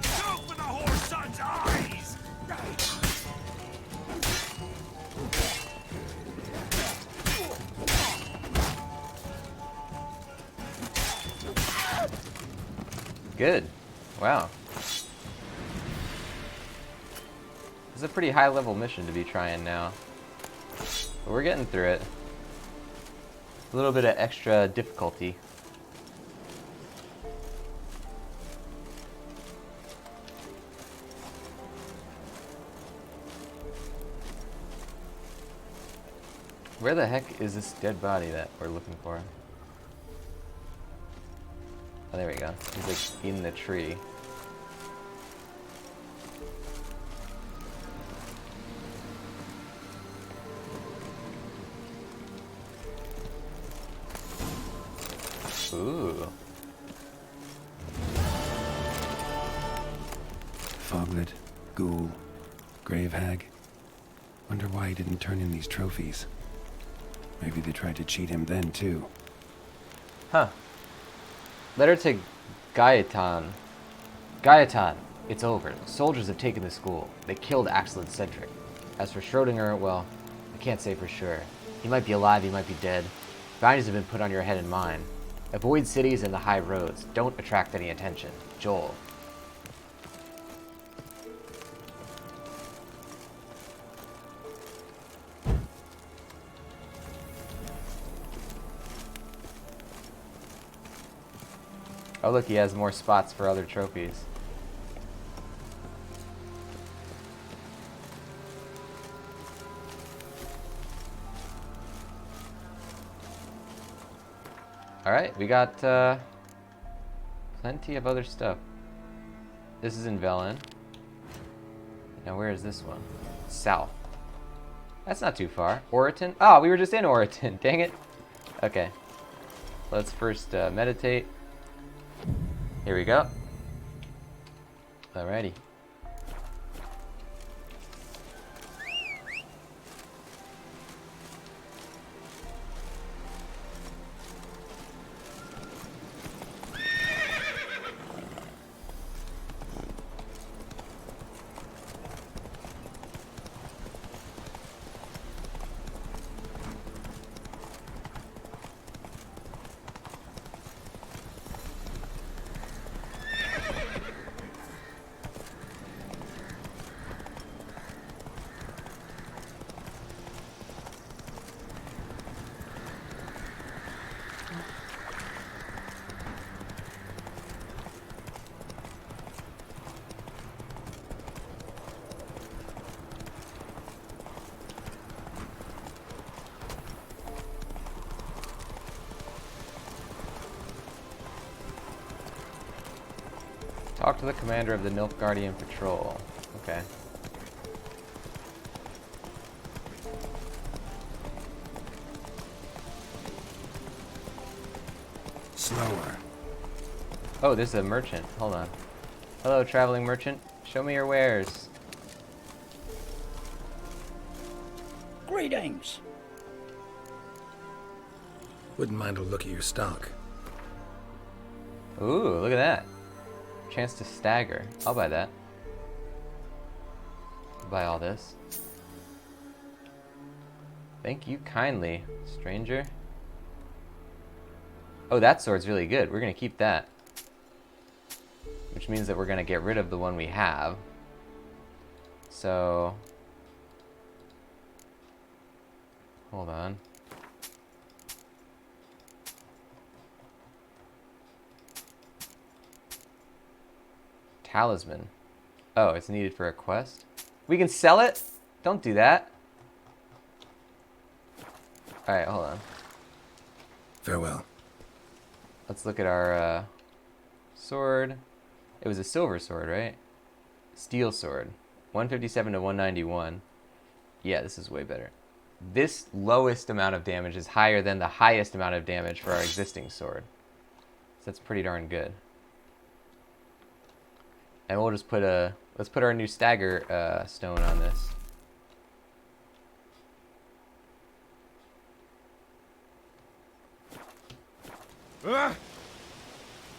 [SPEAKER 10] Go for the whore's son's eyes!
[SPEAKER 1] Good. Wow. This is a pretty high level mission to be trying now. But we're getting through it. A little bit of extra difficulty. Where the heck is this dead body that we're looking for? Oh, there we go. He's like in the tree. Ooh.
[SPEAKER 8] Foglet, ghoul, grave hag. Wonder why he didn't turn in these trophies. Maybe they tried to cheat him then, too.
[SPEAKER 1] Huh. Letter to Gaetan. Gaetan, it's over. The soldiers have taken the school. They killed Axel and Cedric. As for Schrodinger, well, I can't say for sure. He might be alive, he might be dead. Bounties have been put on your head and mine. Avoid cities and the high roads. Don't attract any attention. Joel. Oh look, he has more spots for other trophies. Alright, we got plenty of other stuff. This is in Velen. Now where is this one? South. That's not too far. Oriton? Oh, we were just in Oriton. Dang it. Okay. Let's first meditate. Here we go. Alrighty. Talk to the commander of the Nilfgaardian Patrol. Okay.
[SPEAKER 8] Slower.
[SPEAKER 1] Oh, this is a merchant. Hold on. Hello, traveling merchant. Show me your wares.
[SPEAKER 10] Greetings.
[SPEAKER 8] Wouldn't mind a look at your stock.
[SPEAKER 1] Ooh, look at that. Chance to stagger. I'll buy that. I'll buy all this. Thank you kindly, stranger. Oh, that sword's really good. We're gonna keep that. Which means that we're gonna get rid of the one we have. So... hold on. Talisman. Oh, it's needed for a quest? We can sell it? Don't do that. Alright, hold on.
[SPEAKER 8] Farewell.
[SPEAKER 1] Let's look at our sword. It was a silver sword, right? Steel sword. 157 to 191. Yeah, this is way better. This lowest amount of damage is higher than the highest amount of damage for our existing sword. So that's pretty darn good. And we'll just put let's put our new stagger stone on this.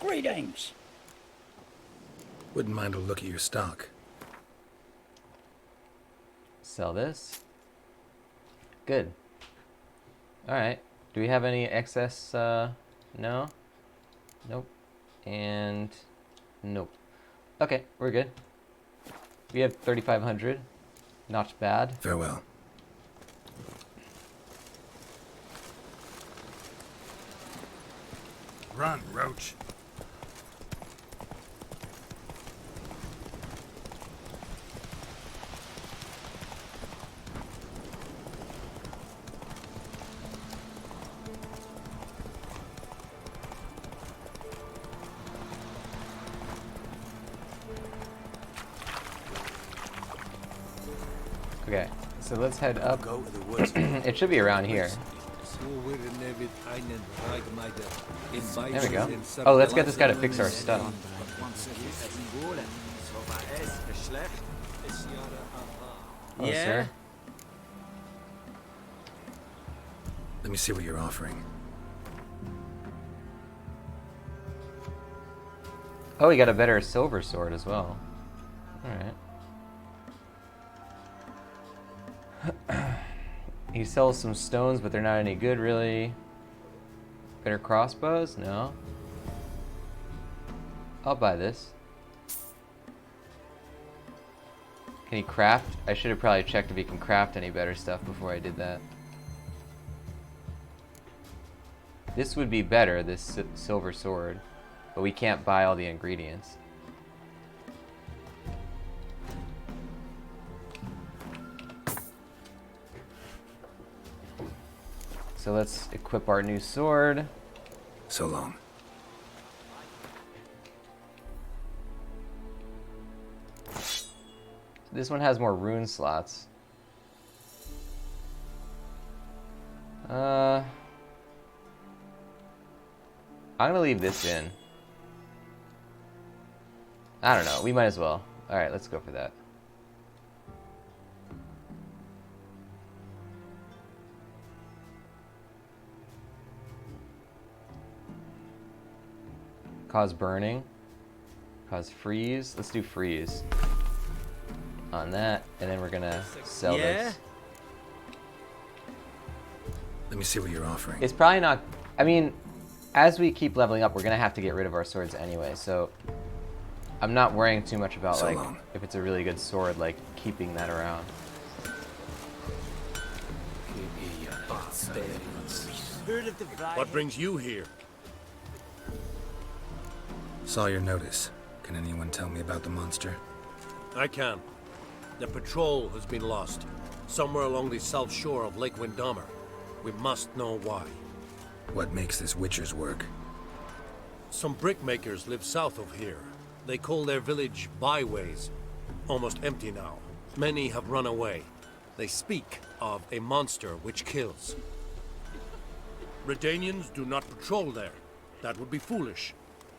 [SPEAKER 10] Greetings.
[SPEAKER 8] Wouldn't mind a look at your stock.
[SPEAKER 1] Sell this. Good. Alright. Do we have any excess? No? Nope. And nope. Okay, we're good. We have 3,500. Not bad.
[SPEAKER 8] Farewell.
[SPEAKER 5] Run, Roach.
[SPEAKER 1] Okay, so let's head up.
[SPEAKER 3] Go to the woods.
[SPEAKER 1] It should be around here. There we go. Oh, let's get this guy to fix our stuff. Oh,
[SPEAKER 3] Yeah?
[SPEAKER 1] sir.
[SPEAKER 8] Let me see what you're offering.
[SPEAKER 1] Oh, we got a better silver sword as well. Alright. He sells some stones, but they're not any good, really. Better crossbows? No. I'll buy this. Can he craft? I should have probably checked if he can craft any better stuff before I did that. This would be better, this silver sword. But we can't buy all the ingredients. So let's equip our new sword.
[SPEAKER 8] So long.
[SPEAKER 1] This one has more rune slots. I'm gonna leave this in. I don't know, we might as well. Alright, let's go for that. Cause burning. Cause freeze. Let's do freeze. On that, and then we're gonna sell this.
[SPEAKER 8] Let me see what you're offering.
[SPEAKER 1] It's probably not... I mean, as we keep leveling up, we're gonna have to get rid of our swords anyway, so... I'm not worrying too much about, like, if it's a really good sword, like, keeping that around.
[SPEAKER 10] What brings you here?
[SPEAKER 8] Saw your notice. Can anyone tell me about the monster?
[SPEAKER 12] I can. The patrol has been lost. Somewhere along the south shore of Lake Windammer. We must know why.
[SPEAKER 8] What makes this Witcher's work?
[SPEAKER 12] Some brickmakers live south of here. They call their village byways. Almost empty now. Many have run away. They speak of a monster which kills. Redanians do not patrol there. That would be foolish.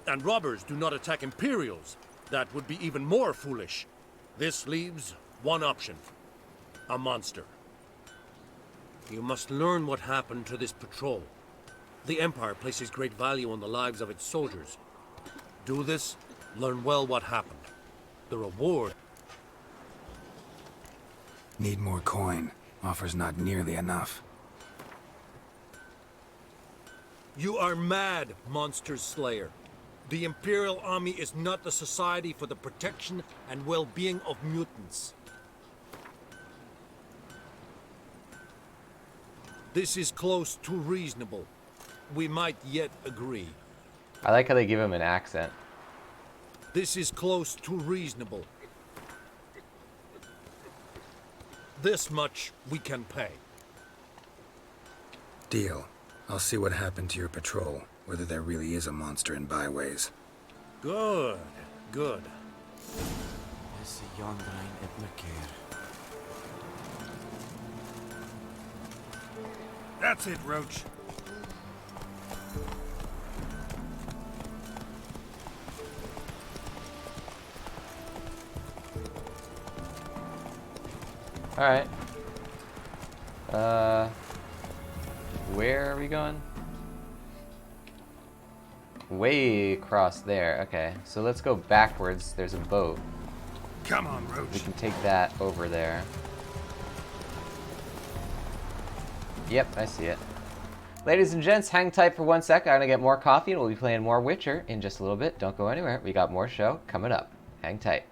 [SPEAKER 12] And robbers do not attack Imperials. That would be even more foolish. This leaves one option. A monster. You must learn what happened to this patrol. The Empire places great value on the lives of its soldiers. Do this, learn well what happened. The reward...
[SPEAKER 8] Need more coin. Offer's not nearly enough.
[SPEAKER 12] You are mad, Monster Slayer. The Imperial Army is not the society for the protection and well-being of mutants. This is close to reasonable. We might yet agree.
[SPEAKER 1] I like how they give him an accent.
[SPEAKER 12] This is close to reasonable. This much we can pay.
[SPEAKER 8] Deal. I'll see what happened to your patrol, whether there really is a monster in byways.
[SPEAKER 12] Good, good.
[SPEAKER 10] That's it, Roach.
[SPEAKER 1] Alright. Where are we going? Way across there. Okay, so let's go backwards. There's a boat.
[SPEAKER 10] Come on, Roach.
[SPEAKER 1] We can take that over there. Yep, I see it. Ladies and gents, hang tight for 1 sec. I'm gonna get more coffee and we'll be playing more Witcher in just a little bit. Don't go anywhere. We got more show coming up. Hang tight.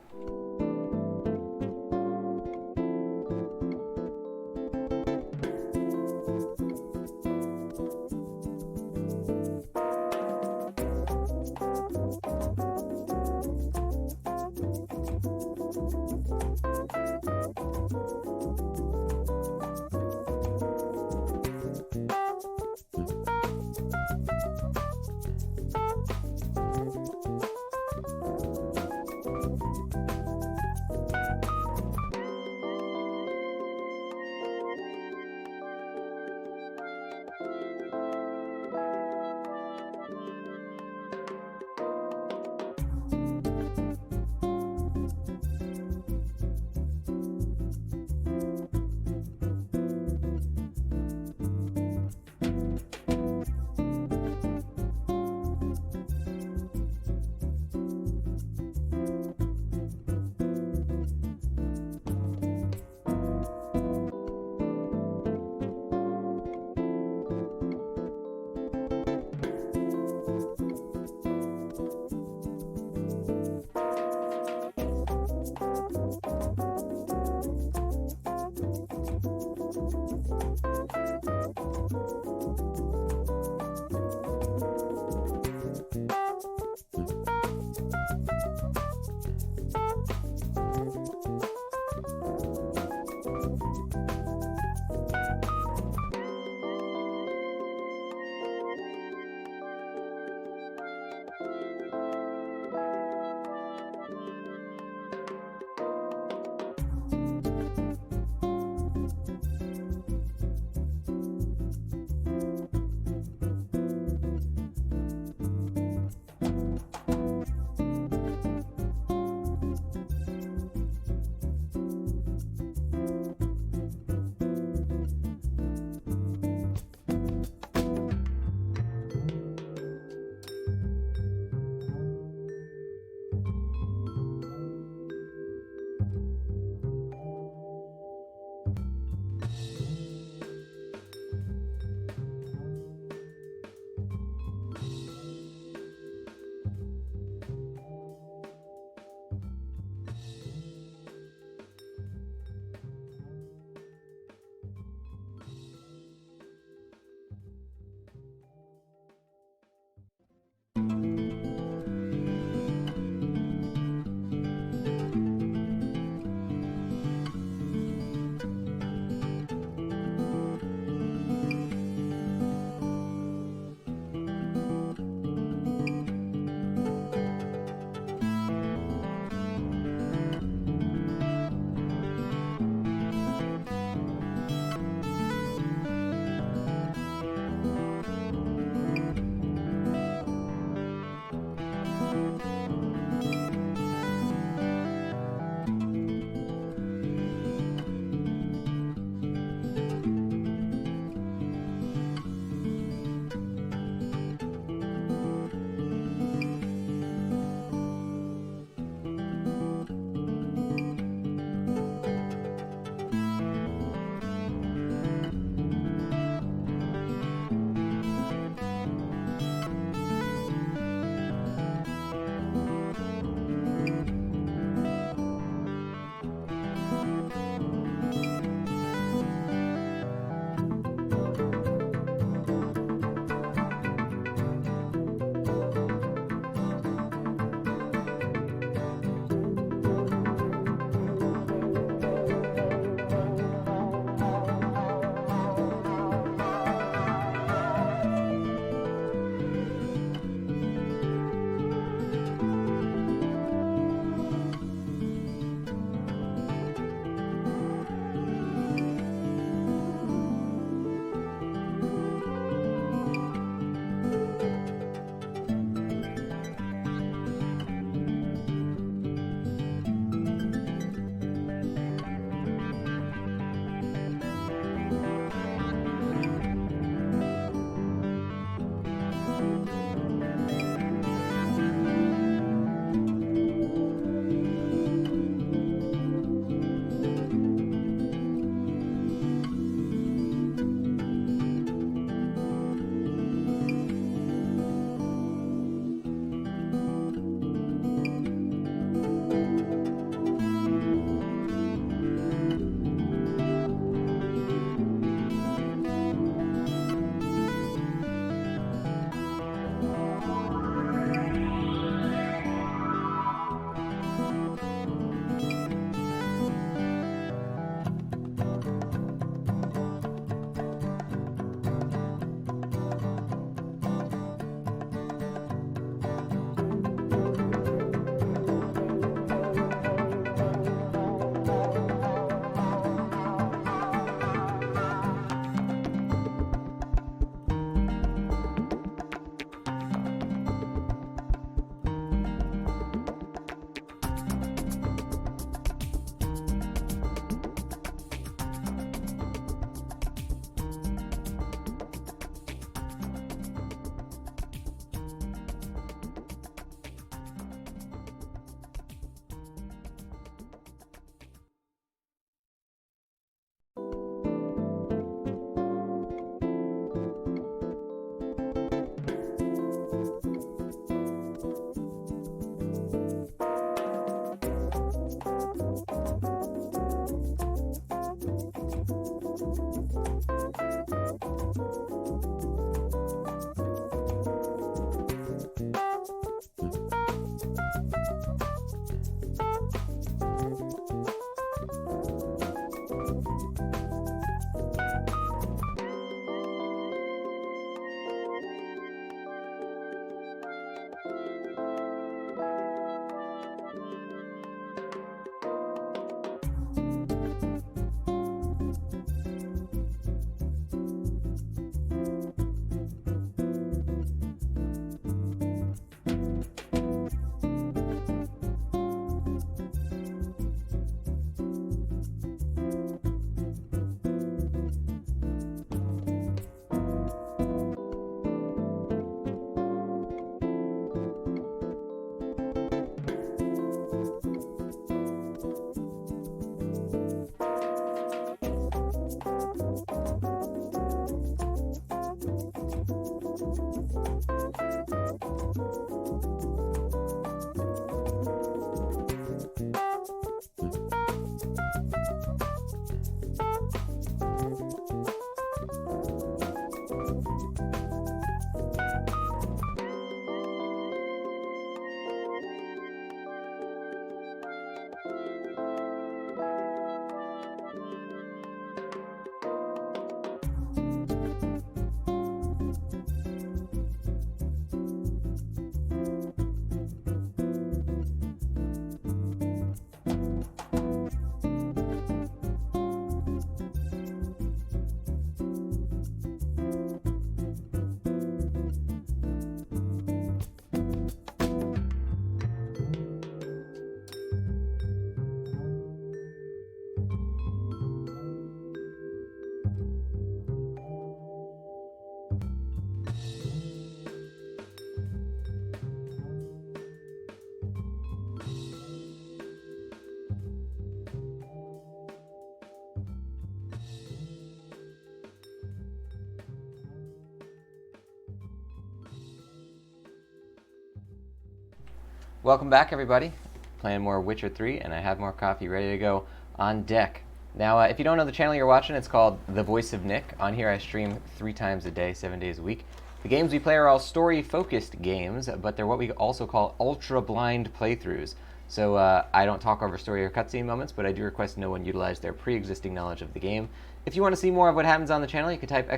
[SPEAKER 1] Welcome back, everybody. Playing more Witcher 3, and I have more coffee ready to go on deck. Now, if you don't know the channel you're watching, it's called The Voice of Nick. On here, I stream 3 times a day, 7 days a week. The games we play are all story-focused games, but they're what we also call ultra-blind playthroughs. So I don't talk over story or cutscene moments, but I do request no one utilize their pre-existing knowledge of the game. If you want to see more of what happens on the channel, you can type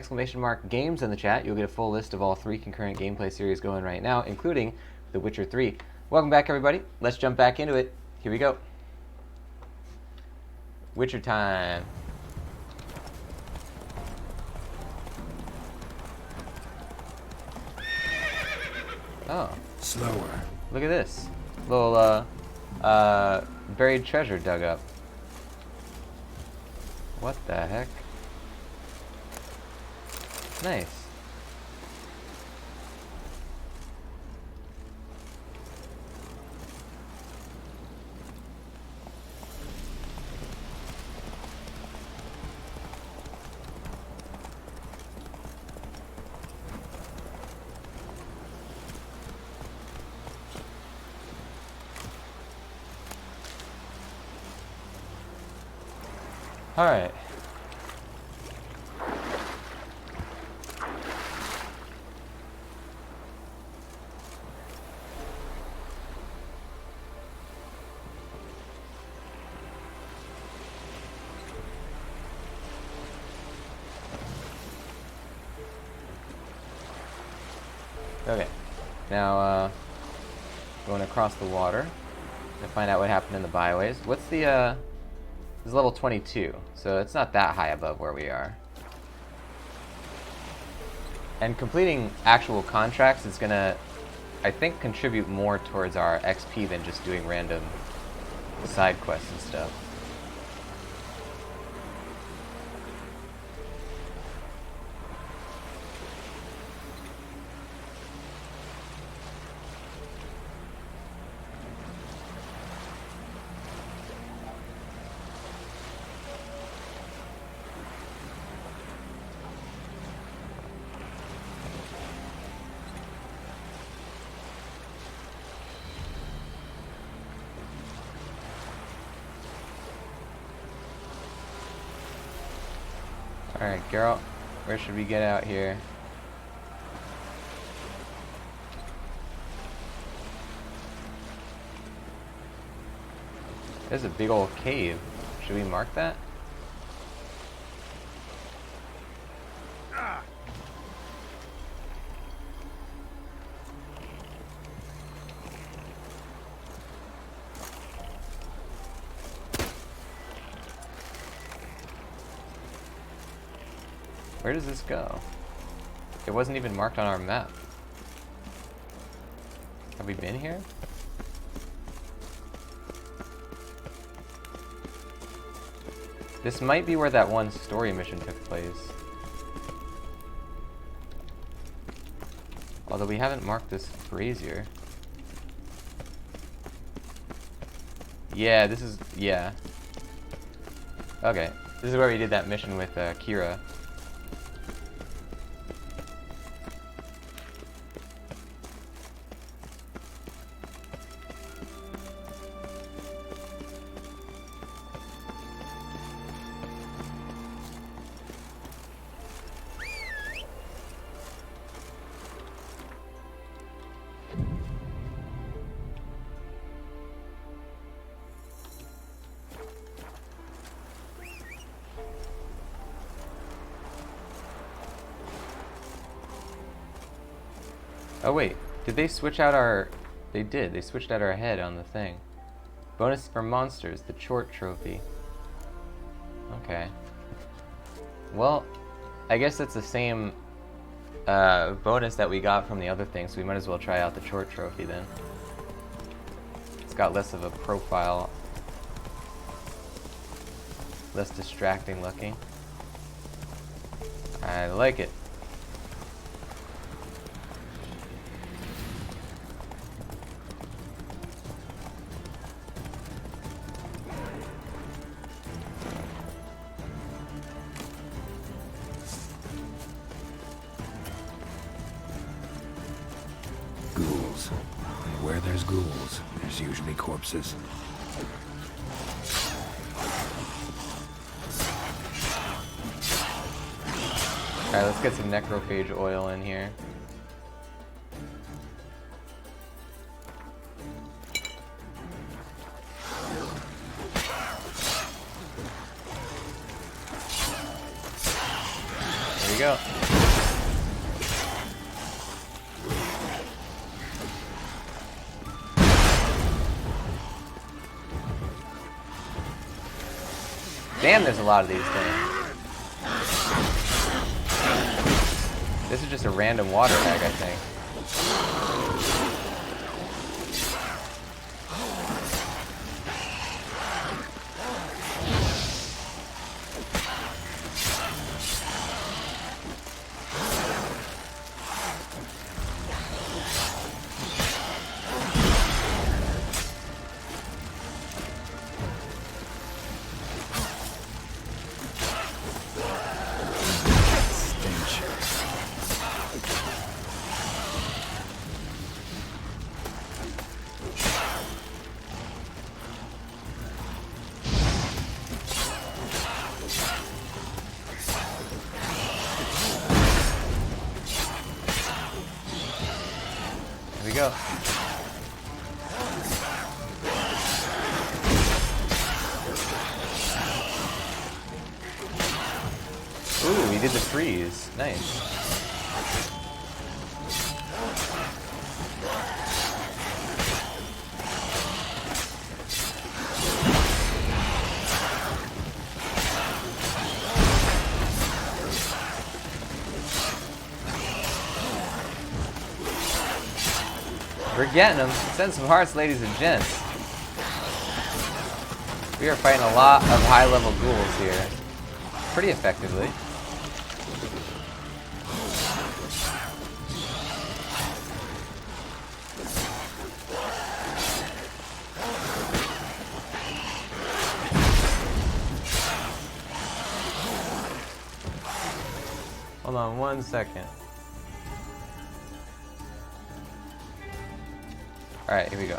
[SPEAKER 1] !games in the chat. You'll get a full list of all 3 concurrent gameplay series going right now, including The Witcher 3. Welcome back, everybody. Let's jump back into it. Here we go. Witcher time. Oh.
[SPEAKER 8] Slower.
[SPEAKER 1] Look at this. Little, buried treasure dug up. What the heck? Nice. All right. Okay. Now, going across the water to find out what happened in the byways. What's the, This is level 22, so it's not that high above where we are. And completing actual contracts is gonna, I think, contribute more towards our XP than just doing random side quests and stuff. Alright, Geralt, where should we get out here? There's a big old cave. Should we mark that? Where does this go? It wasn't even marked on our map. Have we been here? This might be where that one story mission took place. Although we haven't marked this brazier. Yeah, this is... yeah. Okay. This is where we did that mission with Kira. Oh wait, did they switch out our... They did, they switched out our head on the thing. Bonus for monsters, the Chort trophy. Okay. Well, I guess that's the same bonus that we got from the other thing, so we might as well try out the Chort trophy then. It's got less of a profile. Less distracting looking. I like it.
[SPEAKER 8] Ghouls. And where there's ghouls, there's usually corpses.
[SPEAKER 1] Alright, let's get some necrophage oil in here. There you go. Damn, there's a lot of these things. This is just a random water bag, I think. Here we go. Ooh, we did the freeze. Nice. We're getting them. Send some hearts, ladies and gents. We are fighting a lot of high-level ghouls here. Pretty effectively. Hold on 1 second. Alright, here we go.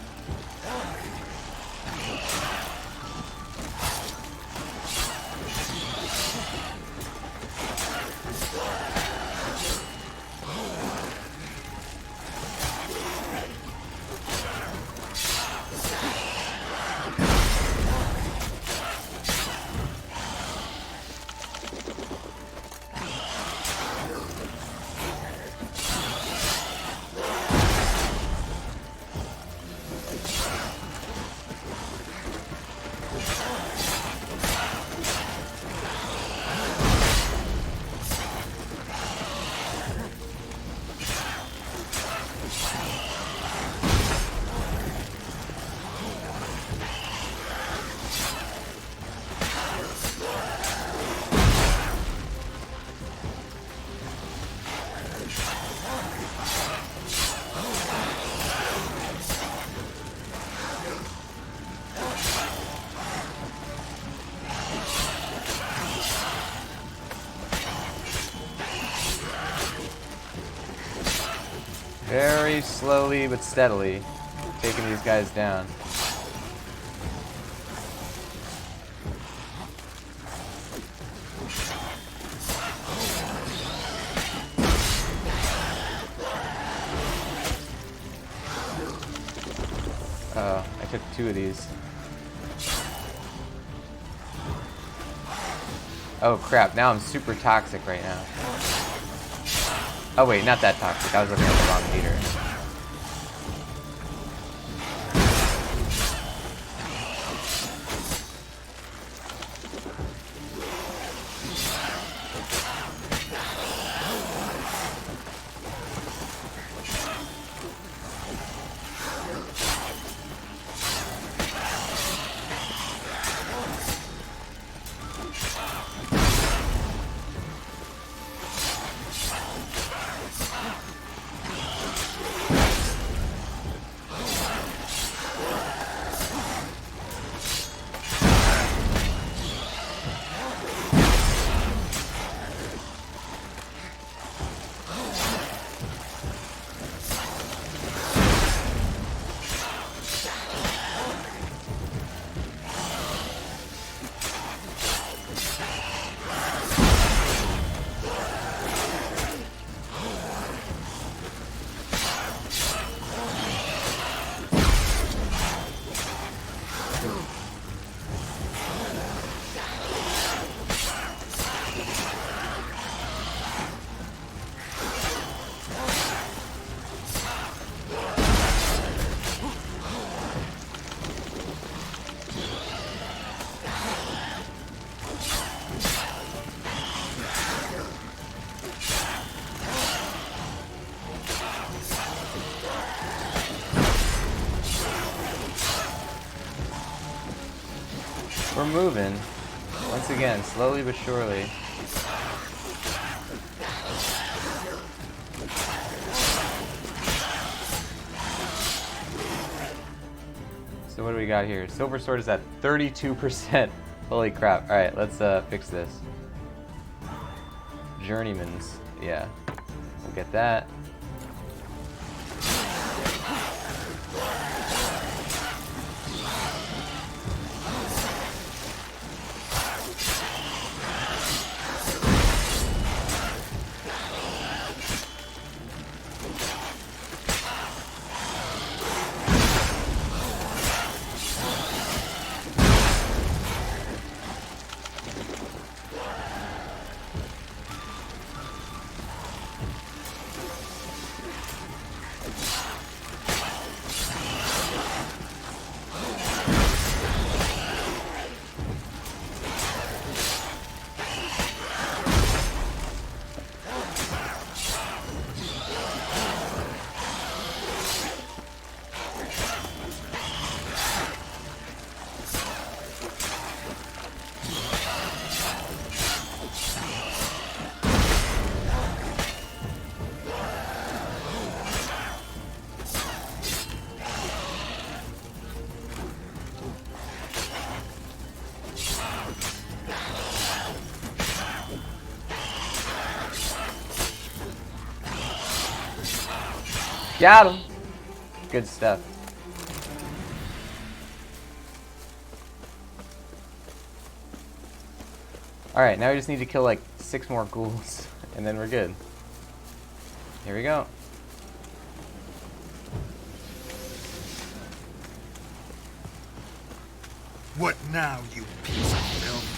[SPEAKER 1] Very slowly but steadily taking these guys down. Oh, I took 2 of these. Oh crap, now I'm super toxic right now. Oh wait, not that toxic. I was looking at the wrong meter. We're moving. Once again, slowly but surely. So what do we got here? Silver Sword is at 32%. Holy crap. Alright, let's fix this. Journeyman's. Yeah. We'll get that. Got him. Good stuff. Alright, now we just need to kill like 6 more ghouls, and then we're good. Here we go.
[SPEAKER 5] What now, you piece of filth?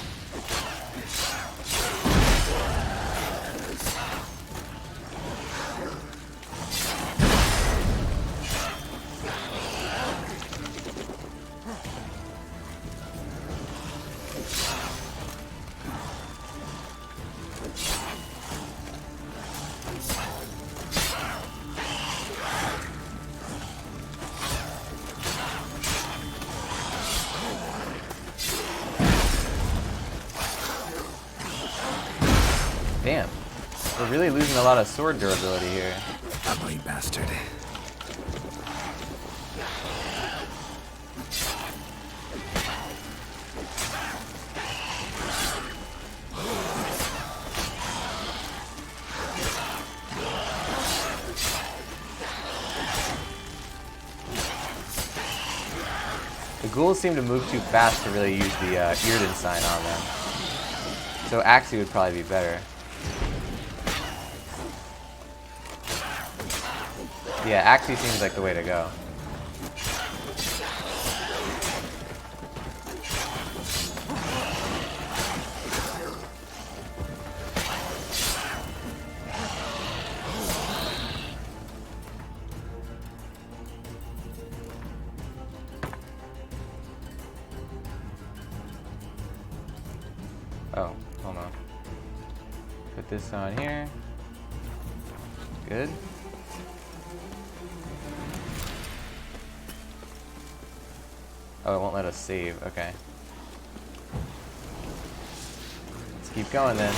[SPEAKER 1] Damn. We're really losing a lot of sword durability here.
[SPEAKER 8] Ugly bastard.
[SPEAKER 1] The ghouls seem to move too fast to really use the Irden sign on them. So Axie would probably be better. Yeah, Axie seems like the way to go. Oh, hold on. Put this on here. Good. Oh, it won't let us save. Okay. Let's keep going then.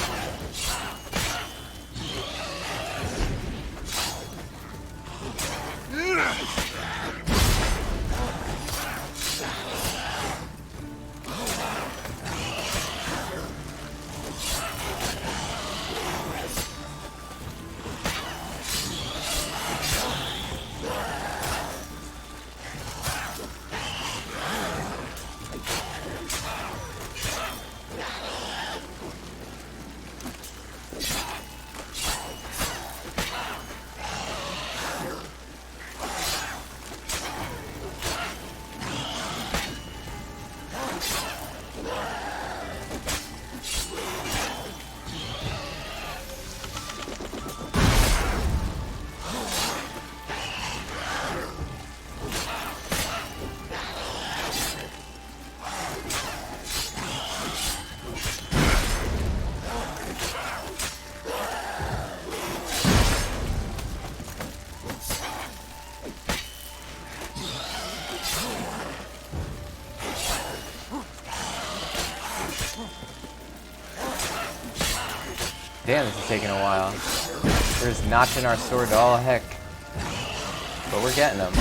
[SPEAKER 1] Damn, this is taking a while. There's notching our sword to all heck. But we're getting them.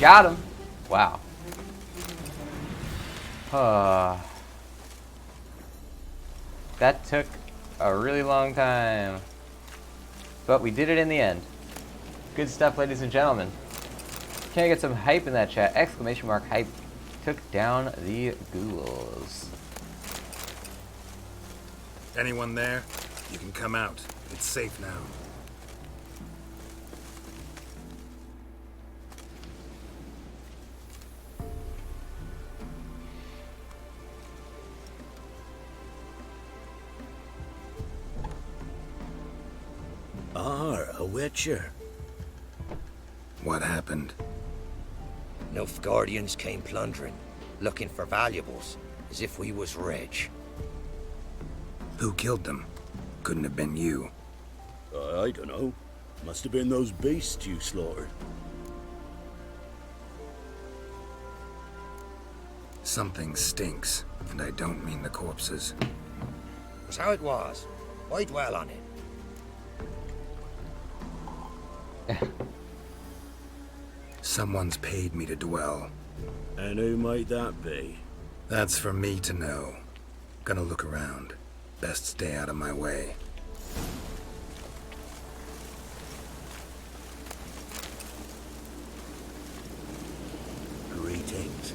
[SPEAKER 1] Got him! Wow. That took a really long time. But we did it in the end. Good stuff, ladies and gentlemen. Can I get some hype in that chat? Exclamation mark hype. Took down the ghouls.
[SPEAKER 8] Anyone there? You can come out. It's safe now.
[SPEAKER 3] A Witcher.
[SPEAKER 8] What happened?
[SPEAKER 3] Nilfgaardians came plundering, looking for valuables, as if we was rich.
[SPEAKER 8] Who killed them? Couldn't have been you.
[SPEAKER 7] I don't know. Must have been those beasts you slaughtered.
[SPEAKER 8] Something stinks, and I don't mean the corpses.
[SPEAKER 3] Was how it was. I dwell on it.
[SPEAKER 8] Someone's paid me to dwell.
[SPEAKER 7] And who might that be?
[SPEAKER 8] That's for me to know. Gonna look around. Best stay out of my way.
[SPEAKER 7] things.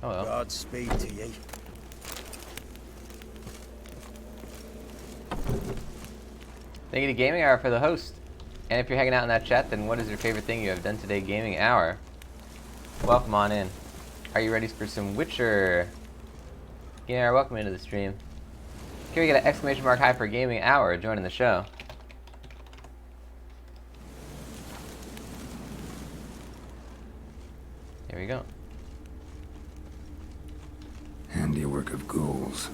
[SPEAKER 1] Oh well.
[SPEAKER 3] Godspeed to ye.
[SPEAKER 1] Thank you to Gaming Hour for the host. And if you're hanging out in that chat, then what is your favorite thing you have done today, Gaming Hour? Welcome on in. Are you ready for some Witcher? Gaming Hour, welcome into the stream. Can we get an exclamation mark high for Gaming Hour joining the show? Here we go.
[SPEAKER 8] Handiwork of ghouls.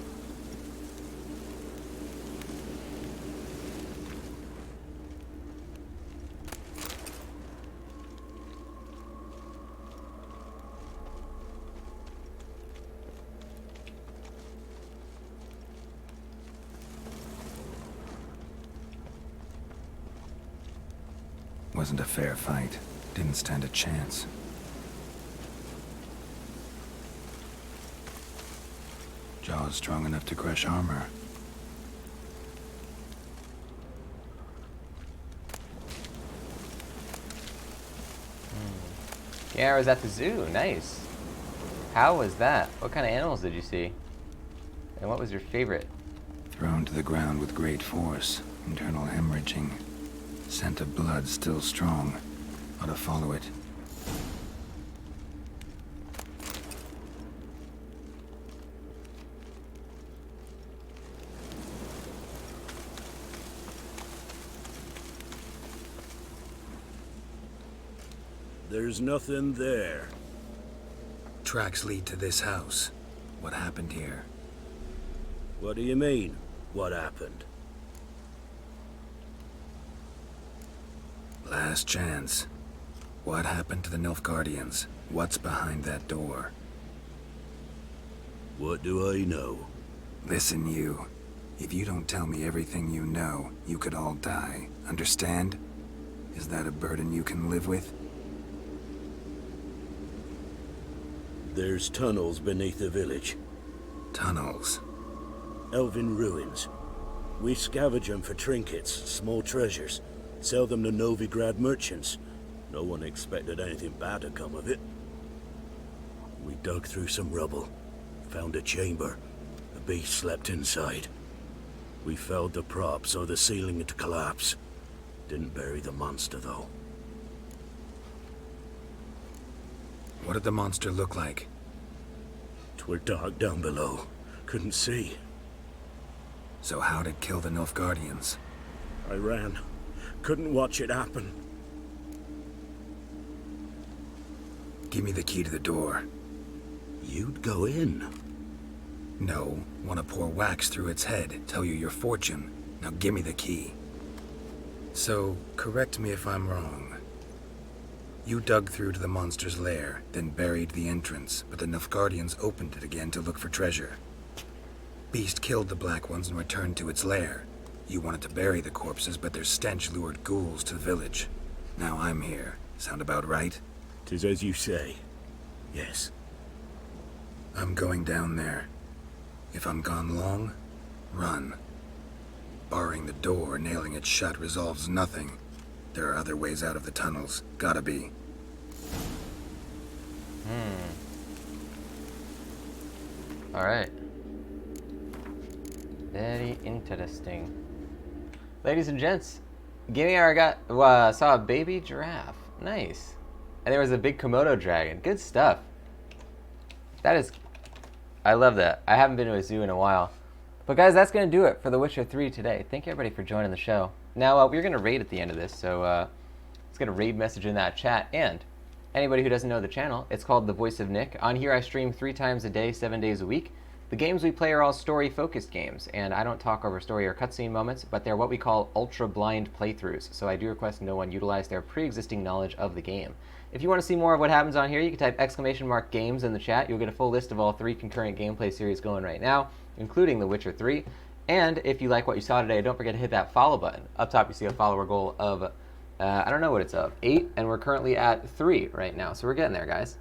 [SPEAKER 8] Wasn't a fair fight. Didn't stand a chance. Jaws strong enough to crush armor.
[SPEAKER 1] Yeah, I was at the zoo. Nice. How was that? What kind of animals did you see? And what was your favorite?
[SPEAKER 8] Thrown to the ground with great force. Internal hemorrhaging. Scent of blood still strong. Ought to follow it.
[SPEAKER 7] There's nothing there.
[SPEAKER 8] Tracks lead to this house. What happened here?
[SPEAKER 7] What do you mean, what happened?
[SPEAKER 8] Last chance. What happened to the Nilfgaardians? What's behind that door?
[SPEAKER 7] What do I know?
[SPEAKER 8] Listen, you. If you don't tell me everything you know, you could all die. Understand? Is that a burden you can live with?
[SPEAKER 7] There's tunnels beneath the village.
[SPEAKER 8] Tunnels?
[SPEAKER 7] Elven ruins. We scavenge them for trinkets, small treasures. Sell them to Novigrad merchants. No one expected anything bad to come of it. We dug through some rubble. Found a chamber. The beast slept inside. We felled the prop so the ceiling had collapsed. Didn't bury the monster, though.
[SPEAKER 8] What did the monster look like?
[SPEAKER 7] 'Twere dark down below. Couldn't see.
[SPEAKER 8] So how'd it kill the Nilfgaardians?
[SPEAKER 7] I ran. Couldn't watch it happen.
[SPEAKER 8] Give me the key to the door.
[SPEAKER 7] You'd go in.
[SPEAKER 8] No. Want to pour wax through its head, tell you your fortune. Now give me the key. So, correct me if I'm wrong. You dug through to the monster's lair, then buried the entrance, but the Nilfgaardians opened it again to look for treasure. Beast killed the Black Ones and returned to its lair. You wanted to bury the corpses, but their stench lured ghouls to the village. Now I'm here. Sound about right?
[SPEAKER 7] 'Tis as you say. Yes.
[SPEAKER 8] I'm going down there. If I'm gone long, run. Barring the door, nailing it shut resolves nothing. There are other ways out of the tunnels. Gotta be.
[SPEAKER 1] Alright. Very interesting. Ladies and gents, Gaming Hour saw a baby giraffe. Nice. And there was a big Komodo dragon. Good stuff. That is... I love that. I haven't been to a zoo in a while. But guys, that's going to do it for The Witcher 3 today. Thank you everybody for joining the show. Now, we're going to raid at the end of this, so let's get a raid message in that chat. And anybody who doesn't know the channel, it's called The Voice of Nick. On here, I stream 3 times a day, 7 days a week. The games we play are all story-focused games, and I don't talk over story or cutscene moments, but they're what we call ultra-blind playthroughs, so I do request no one utilize their pre-existing knowledge of the game. If you want to see more of what happens on here, you can type !games in the chat. You'll get a full list of all 3 concurrent gameplay series going right now, including The Witcher 3. And if you like what you saw today, don't forget to hit that follow button. Up top, you see a follower goal of, I don't know what it's of, 8, and we're currently at 3 right now, so we're getting there, guys.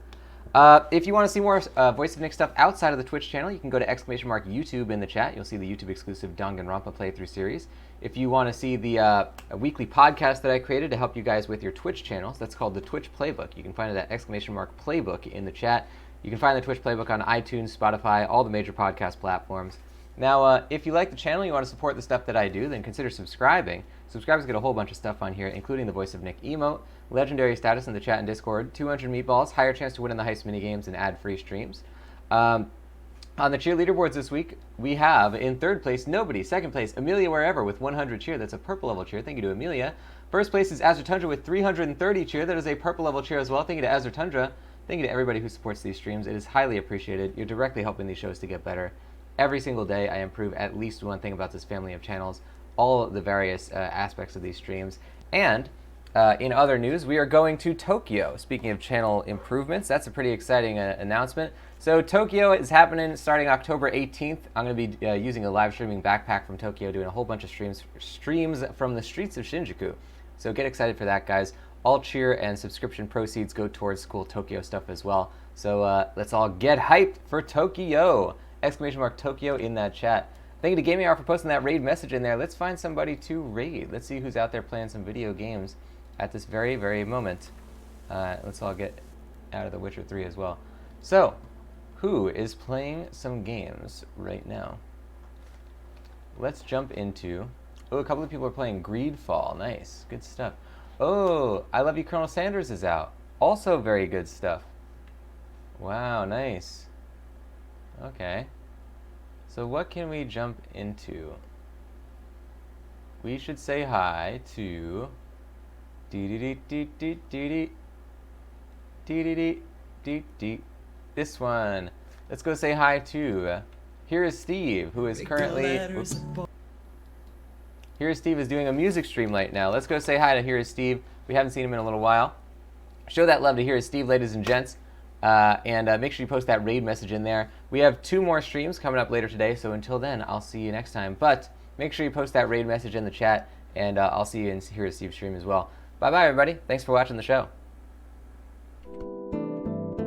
[SPEAKER 1] If you want to see more Voice of Nick stuff outside of the Twitch channel, you can go to !YouTube in the chat. You'll see the YouTube exclusive Danganronpa playthrough series. If you want to see the weekly podcast that I created to help you guys with your Twitch channels, that's called the Twitch Playbook. You can find it at !Playbook in the chat. You can find the Twitch Playbook on iTunes, Spotify, all the major podcast platforms. Now, if you like the channel, you want to support the stuff that I do, then consider subscribing. Subscribers get a whole bunch of stuff on here, including the Voice of Nick emote, legendary status in the chat and Discord, 200 meatballs, higher chance to win in the heist minigames, and ad-free streams. On the cheer leaderboards this week, we have in third place nobody. Second place, Amelia Wherever with 100 cheer. That's a purple level cheer. Thank you to Amelia. First place is Azure Tundra with 330 cheer. That is a purple level cheer as well. Thank you to Azure Tundra. Thank you to everybody who supports these streams. It is highly appreciated. You're directly helping these shows to get better. Every single day, I improve at least one thing about this family of channels, all the various aspects of these streams. And in other news, we are going to Tokyo. Speaking of channel improvements, that's a pretty exciting announcement. So Tokyo is happening starting October 18th. I'm going to be using a live streaming backpack from Tokyo, doing a whole bunch of streams from the streets of Shinjuku. So get excited for that, guys. All cheer and subscription proceeds go towards cool Tokyo stuff as well. So let's all get hyped for Tokyo! !Tokyo in that chat. Thank you to Gaming Hour for posting that raid message in there. Let's find somebody to raid. Let's see who's out there playing some video games at this very, very moment. Let's all get out of The Witcher 3 as well. So, who is playing some games right now? Let's jump into... Oh, a couple of people are playing Greedfall. Nice. Good stuff. Oh, I Love You, Colonel Sanders is out. Also very good stuff. Wow, nice. Okay. So what can we jump into? We should say hi to... This one. Let's go say hi to... Here is Steve, who is currently... Here is Steve is doing a music stream right now. Let's go say hi to Here is Steve. We haven't seen him in a little while. Show that love to Here is Steve, ladies and gents. And make sure you post that raid message in there. We have 2 more streams coming up later today, so until then, I'll see you next time. But make sure you post that raid message in the chat, and I'll see you in Here is Steve's stream as well. Bye-bye, everybody. Thanks for watching the show.